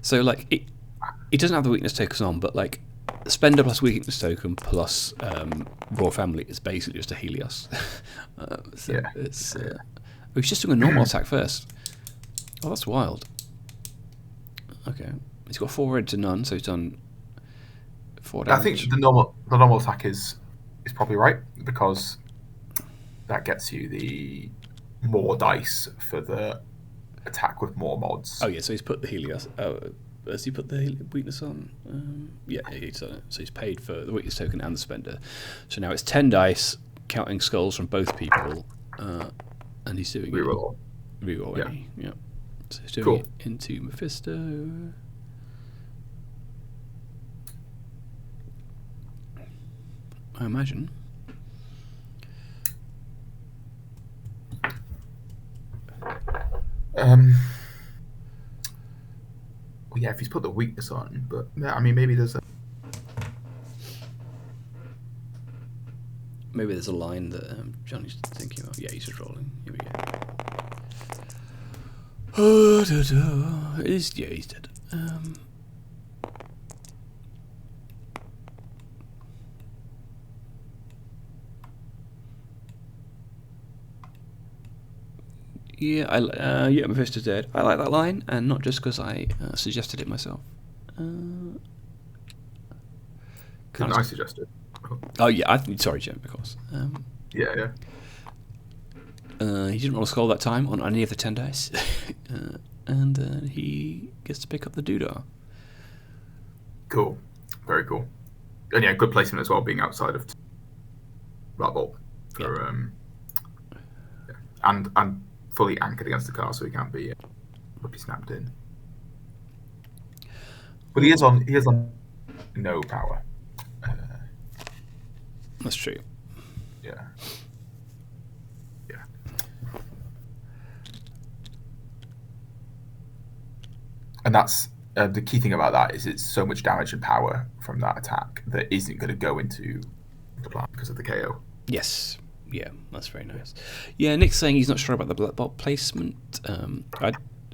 So like it doesn't have the weakness tokens on, but like spender plus weakness token plus Royal Family is basically just a Helios. It's he's just doing a normal attack first. Oh, that's wild. Okay, he's got 4 red to none, so he's done 4 damage. I think the normal attack is probably right because that gets you the more dice for the attack with more mods. Oh yeah, so he's put the Helios. Has he put the weakness on? Yeah, he's done it. So he's paid for the weakness token and the spender. So now it's 10 dice, counting skulls from both people, and he's doing reroll. Reroll, yeah. So he's doing it into Mephisto. I imagine. Well, yeah, if he's put the weakness on, but yeah, I mean, maybe there's a line that Johnny's thinking of. Yeah, he's just rolling. Here we go. He's dead. Yeah, Mephisto's dead. I like that line, and not just because I suggested it myself. Didn't I suggest it? Oh yeah, sorry, Jim, of course. Yeah. He didn't roll a skull that time on any of the 10 dice, and he gets to pick up the doodah. Cool, very cool, and yeah, good placement as well, being outside of Black Bolt for and fully anchored against the car, so he can't be snapped in. But he is on no power. That's true. Yeah. And that's the key thing about that is it's so much damage and power from that attack that isn't going to go into the plan because of the KO. Yes. Yeah, that's very nice. Yeah, Nick's saying he's not sure about the black bot placement,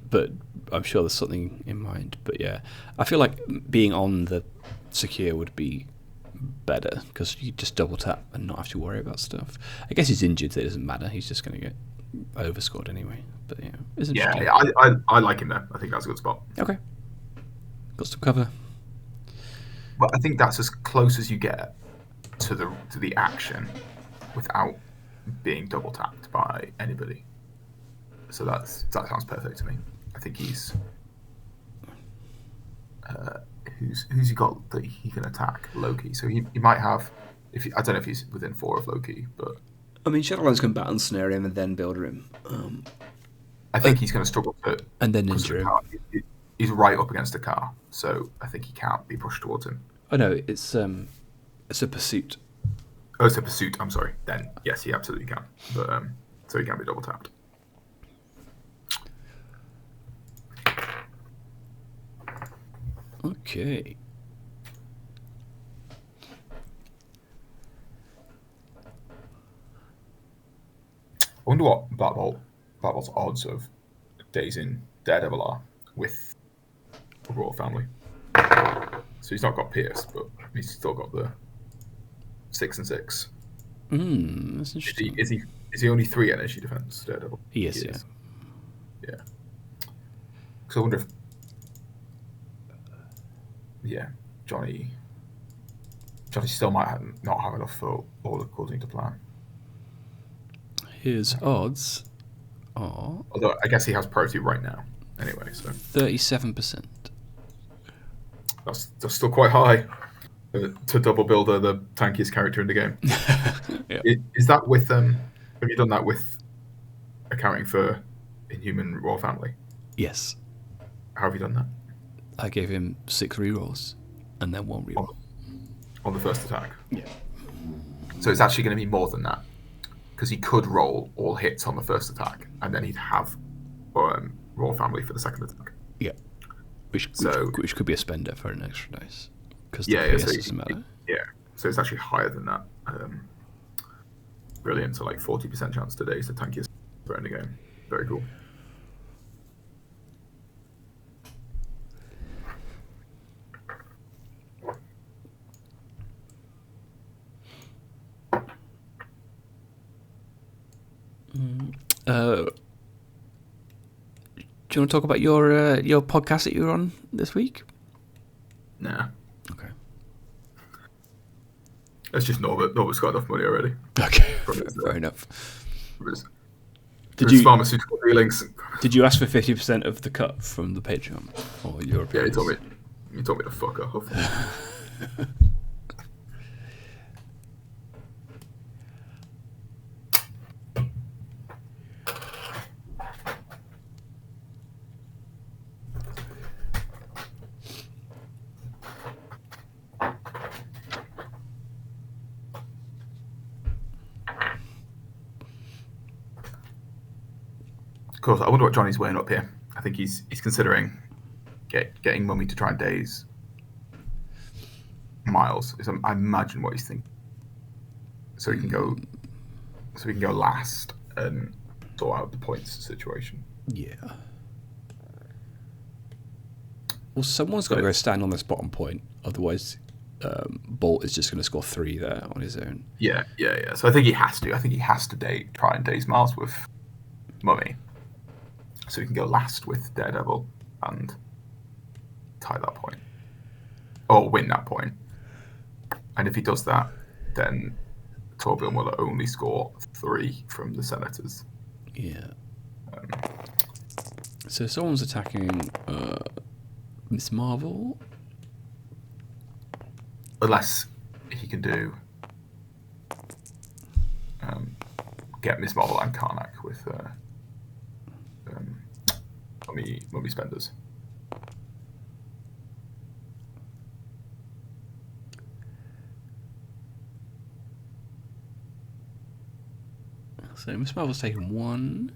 but I'm sure there's something in mind. But yeah, I feel like being on the secure would be better because you just double tap and not have to worry about stuff. I guess he's injured, so it doesn't matter. He's just going to get overscored anyway. But yeah, it's interesting. Yeah, I like him there. I think that's a good spot. Okay, got some cover. But I think that's as close as you get to the action without being double tapped by anybody. So that sounds perfect to me. I think he's who's he got that he can attack? Loki. So he might have. I don't know if he's within 4 of Loki, but I mean, Shadowlands can battle snare him and then builder him. I think he's going to struggle to and then ninja him. He's right up against a car, so I think he can't be pushed towards him. Oh no, it's a pursuit. Oh, it's a pursuit. I'm sorry. Then yes, he absolutely can. But so he can be double tapped. Okay. I wonder what Black Bolt's odds of days in Daredevil are with the Royal Family. So he's not got Pierce, but he's still got the 6 and 6. That's interesting. Is he only 3 energy defense, Daredevil? He is, yeah. Yeah. Because I wonder if Johnny still might not have enough for all according to plan. His odds are... Although I guess he has priority right now. Anyway, so 37%. That's still quite high to double builder, the tankiest character in the game. Yeah. Is that with have you done that with accounting for Inhuman Royal Family? Yes. How have you done that? I gave him 6 rerolls and then 1 reroll. On the first attack? Yeah. So it's actually going to be more than that. Because he could roll all hits on the first attack, and then he'd have Royal Family for the second attack. Yeah. Which could be a spender for an extra dice. Because the PS doesn't matter. So it's actually higher than that. Brilliant. So like 40% chance today is the tankiest for any game. Very cool. Do you want to talk about your podcast that you were on this week? Nah. Okay. Let's just Norbert's got enough money already. Okay. Fair enough. Did you pharmaceutical dealings? Did you ask for 50% of the cut from the Patreon or your appearance? Yeah, he told me to fuck off. Of course, I wonder what Johnny's weighing up here. I think he's considering getting Mummy to try and daze Miles. I imagine what he's thinking. So he can go last and sort out the points situation. Yeah. Well, someone's got to go stand on this bottom point, otherwise Bolt is just going to score 3 there on his own. Yeah. So I think he has to. I think he has to try and daze Miles with Mummy. So he can go last with Daredevil and tie that point. Or win that point. And if he does that, then Torbjorn will only score 3 from the Senators. Yeah. So someone's attacking Miss Marvel. Unless he can do get Miss Marvel and Karnak with Mummy Spenders. So Miss Marvel's taken 1.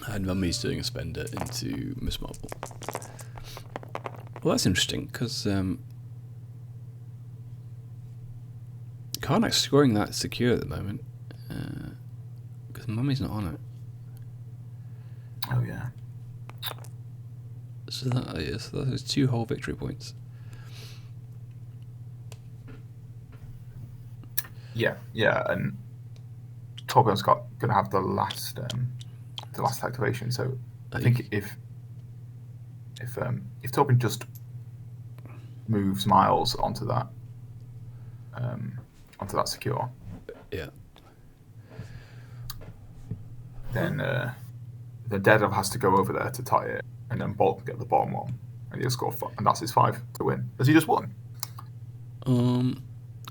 And Mummy's doing a spender into Miss Marvel. Well, that's interesting, because Karnak's scoring that secure at the moment, because Mummy's not on it. Oh, yeah. So that is 2 whole victory points. Yeah, and Torbjorn's going to have the last activation. So I think if Torbjorn just moves Miles onto that secure, yeah, then Daredevil has to go over there to tie it, and then Bolt can get the bottom one, and he'll score 5, and that's his 5 to win. Has he just won?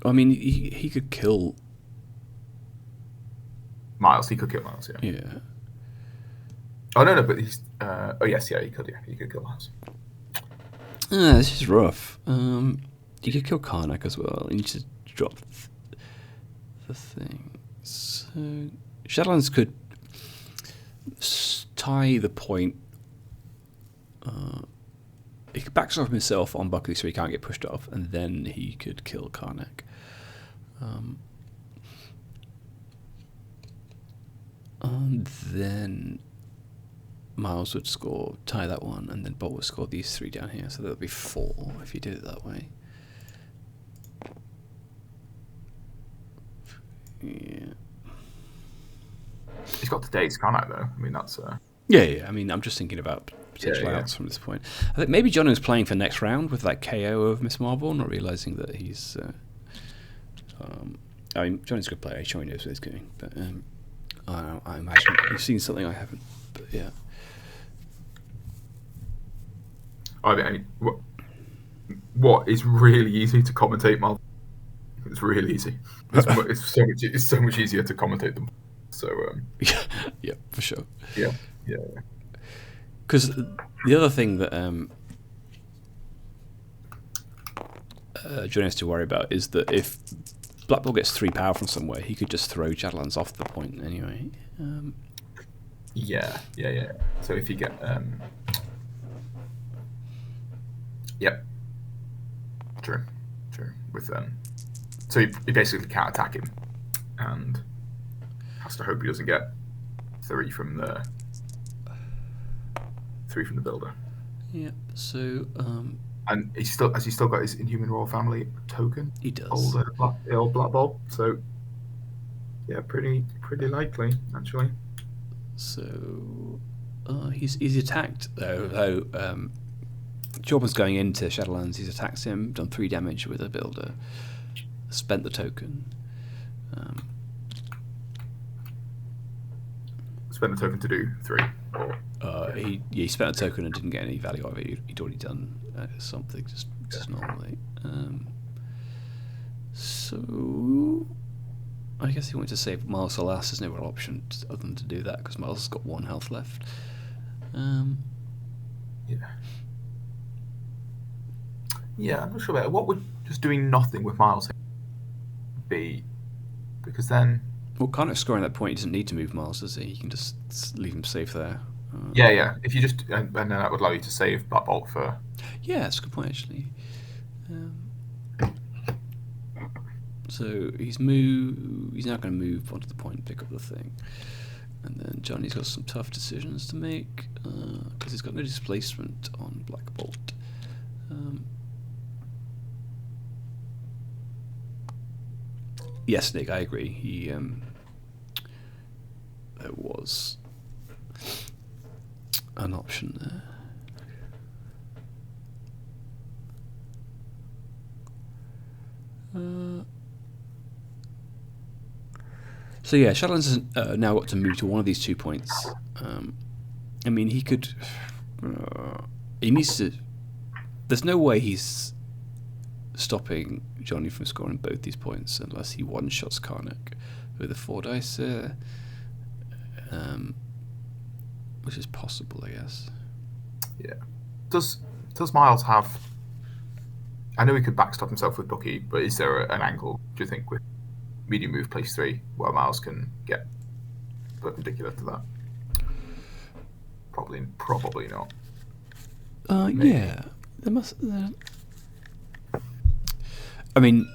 I mean, he could kill Miles. He could kill Miles. Yeah. Yeah. Oh no, but he's. Oh yes, yeah, he could. Yeah, he could kill Miles. This is rough. You could kill Karnak as well. You need to drop the thing. So Shadowlands could tie the point. He could backstop himself on Buckley so he can't get pushed off, and then he could kill Karnak. And then Miles would tie that one, and then Bolt would score these 3 down here, so that would be 4 if you did it that way. Yeah. He's got today's Karnak though. I mean, that's. Yeah. I mean, I'm just thinking about potential outs from this point. I think maybe Johnny was playing for next round with that KO of Miss Marvel, not realizing that he's. I mean, Johnny's a good player. He sure knows what he's doing, but I imagine he's seen something I haven't. But yeah. I mean, what is really easy to commentate, Marvel? It's really easy. It's so much easier to commentate them. So yeah, for sure. Yeah. Because the other thing that Johnny has to worry about is that if Black Ball gets 3 power from somewhere, he could just throw Shadowlands off the point anyway. Yeah. So if you get, yep, true. With so he basically can't attack him, and has to hope he doesn't get 3 from the builder. Yeah. So. And has he still got his Inhuman Royal Family token? He does. The old Black Bolt. So yeah, pretty likely actually. So he's attacked though. Torbjorn's going into Shadowlands. He's attacked him, done 3 damage with a builder, spent the token. Spent the token to do 3. He spent a token and didn't get any value out of it. He'd already done something just normally. So I guess he wanted to save Miles for last. There's no real option other than to do that because Miles has got 1 health left. Yeah, I'm not sure about it. What would just doing nothing with Miles be? Because then. Well, Karnak's scoring that point. He doesn't need to move Miles, does he? He can just leave him safe there. Yeah. If you just and then that would allow you to save Black Bolt for. Yeah, that's a good point actually. So he's now going to move onto the point and pick up the thing, and then Johnny's got some tough decisions to make because he's got no displacement on Black Bolt. Yes, Nick, I agree. He there was an option there. So yeah, Shadowlands has now got to move to one of these 2 points. I mean, he could. He needs to. There's no way he's stopping Johnny from scoring both these points unless he one-shots Karnak with a 4 dice, which is possible, I guess. Yeah. Does Miles have? I know he could backstop himself with Bucky, but is there an angle, do you think, with medium move place 3 where Miles can get perpendicular to that? Probably not. Yeah, there must. I mean,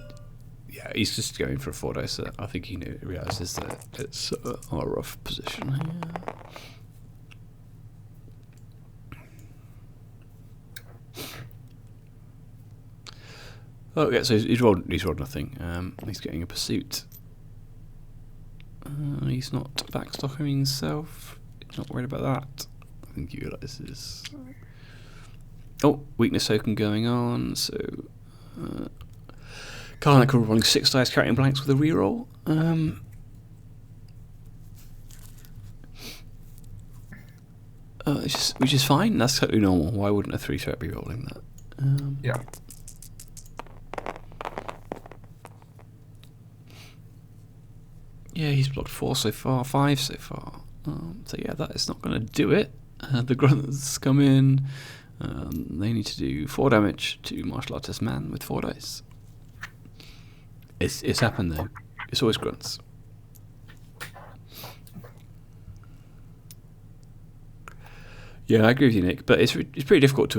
yeah, he's just going for a 4 dice. I think he realizes that it's a rough position here. Oh yeah, so he's rolled nothing. He's getting a pursuit. He's not backstocking himself. He's not worried about that. I think he realizes. Oh, weakness token going on. So, Karnak rolling 6 dice, carrying blanks with a reroll. Which is fine. That's totally normal. Why wouldn't a 3 threat be rolling that? Yeah. Yeah, he's blocked 4 so far, 5 so far. So yeah, that is not going to do it. The grunts come in. They need to do 4 damage to martial artist man with 4 dice. It's happened though. It's always grunts. Yeah, I agree with you, Nick. But it's pretty difficult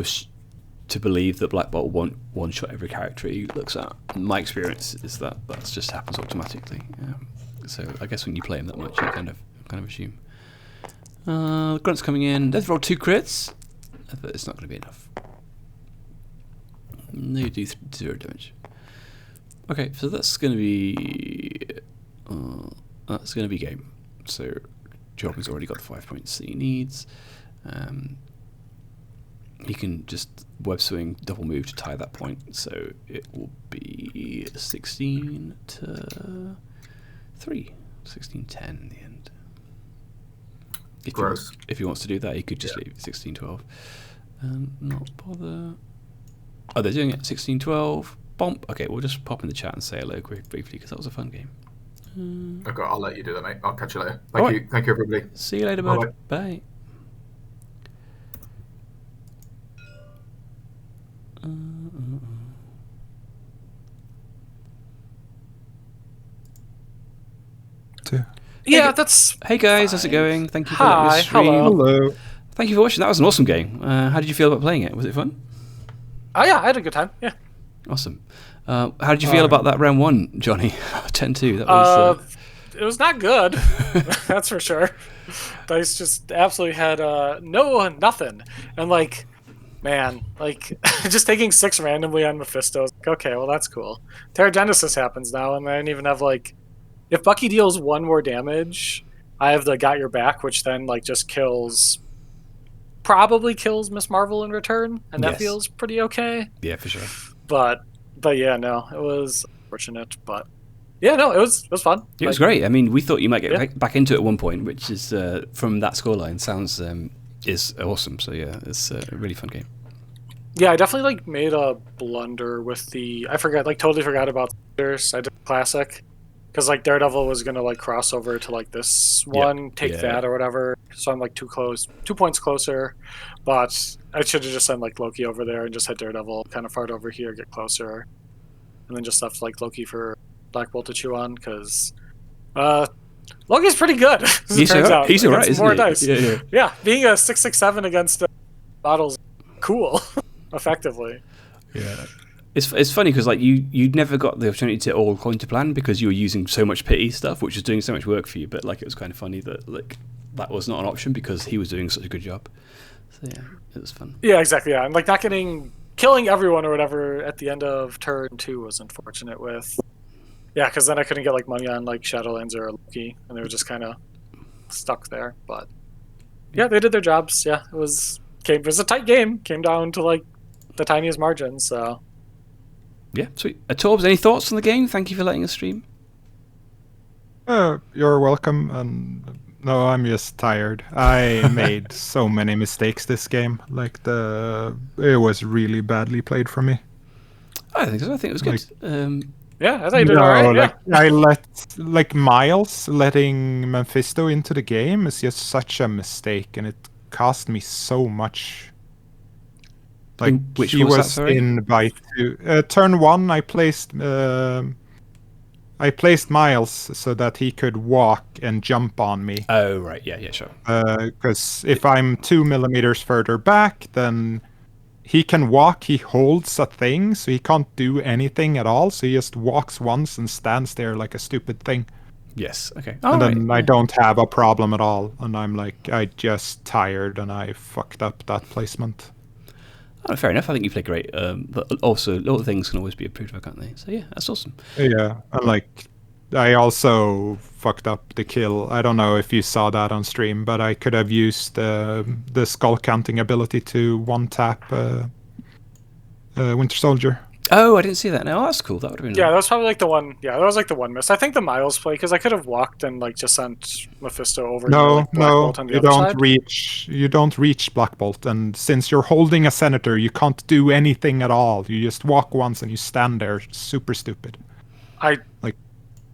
to believe that Black Bolt won't one-shot every character he looks at. My experience is that just happens automatically. So I guess when you play him that much, you kind of assume. Grunt's coming in. They've rolled 2 crits, but it's not going to be enough. They do 0 damage. Okay, so that's going to be game. So Jordan's already got the 5 points that he needs. He can just web swing, double move to tie that point. So it will be 16 to 3, 16-10 in the end. If he wants to do that, he could just leave 16-12 and not bother. Oh, they're doing it 16-12. Bomb. Okay, we'll just pop in the chat and say hello briefly because that was a fun game. Okay, I'll let you do that, mate. I'll catch you later. Thank you, everybody. See you later, bud. Bye. Yeah, that's. Hey guys, how's it going? Thank you for letting us stream. Hello. Thank you for watching. That was an awesome game. How did you feel about playing it? Was it fun? Oh yeah, I had a good time. Yeah. Awesome. How did you feel about that round 1, Johnny? 10-2. That was. It was not good. That's for sure. Dice just absolutely had nothing, and man, just taking 6 randomly on Mephisto. Like, okay, well that's cool. Terragenesis happens now, and I didn't even have if Bucky deals 1 more damage, I have the Got Your Back, which then just probably kills Miss Marvel in return, and that feels pretty okay. Yeah, for sure. But yeah, no, it was unfortunate, but yeah, no, it was fun. It was great. I mean, we thought you might get back into it at one point, which is from that scoreline sounds is awesome. So yeah, it's a really fun game. Yeah, I definitely made a blunder with totally forgot about the I did classic. Because Daredevil was gonna cross over to this one, take that or whatever. So I'm 2 points closer, but I should have just sent Loki over there and just had Daredevil kind of fart over here, get closer, and then just left Loki for Black Bolt to chew on. Because Loki's pretty good. He's alright. He's alright, isn't more he? dice. Yeah. Being a 6/6/7 against bottles, cool, effectively. Yeah. It's funny because you'd never got the opportunity to all according to plan because you were using so much pity stuff, which was doing so much work for you. But it was kind of funny that that was not an option because he was doing such a good job. So yeah, it was fun. Yeah, exactly. Yeah, and not killing everyone or whatever at the end of turn 2 was unfortunate with. Yeah, because then I couldn't get money on Shadowlands or Loki, and they were just kind of stuck there. But yeah, they did their jobs. Yeah, it was a tight game. Came down to the tiniest margin. So. Yeah, sweet. Torbs, any thoughts on the game? Thank you for letting us stream. You're welcome. No, I'm just tired. I made so many mistakes this game. It was really badly played from me. I think so. I think it was good. Yeah, I thought you did alright. Yeah. I let Miles letting Mephisto into the game is just such a mistake, and it cost me so much. Which was that, sorry? In by 2. Turn 1, I I placed Miles so that he could walk and jump on me. Oh, right. Yeah, sure. Because if I'm 2 millimeters further back, then he can walk. He holds a thing, so he can't do anything at all. So he just walks once and stands there like a stupid thing. Yes. Okay. And then I don't have a problem at all. And I'm like, I just tired and I fucked up that placement. Oh, fair enough. I think you play great. But also, little things can always be improved, can't they? So yeah, that's awesome. Yeah, and like, I also fucked up the kill. I don't know if you saw that on stream, but I could have used the skull counting ability to one-tap Winter Soldier. Oh, I didn't see that. No, that's cool. That would have been. Yeah, that was probably like the one. Yeah, that was like the one miss. I think the Miles play, because I could have walked and like just sent Mephisto over. No, Black Bolt on the you other don't side. reach. You don't reach Black Bolt, and since you're holding a senator, you can't do anything at all. You just walk once and you stand there, super stupid.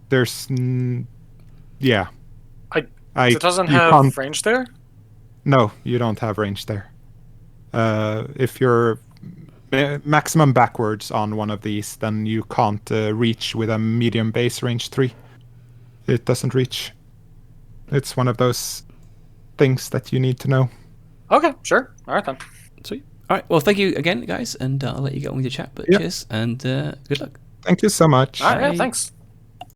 There's, yeah. It doesn't have range there. No, you don't have range there. If you're maximum backwards on one of these, then you can't reach with a medium base range 3. It doesn't reach. It's one of those things that you need to know. Okay, sure. All right then. Sweet. All right. Well, thank you again, guys, and I'll let you get on with your chat. But cheers and good luck. Thank you so much. All right. Yeah, thanks.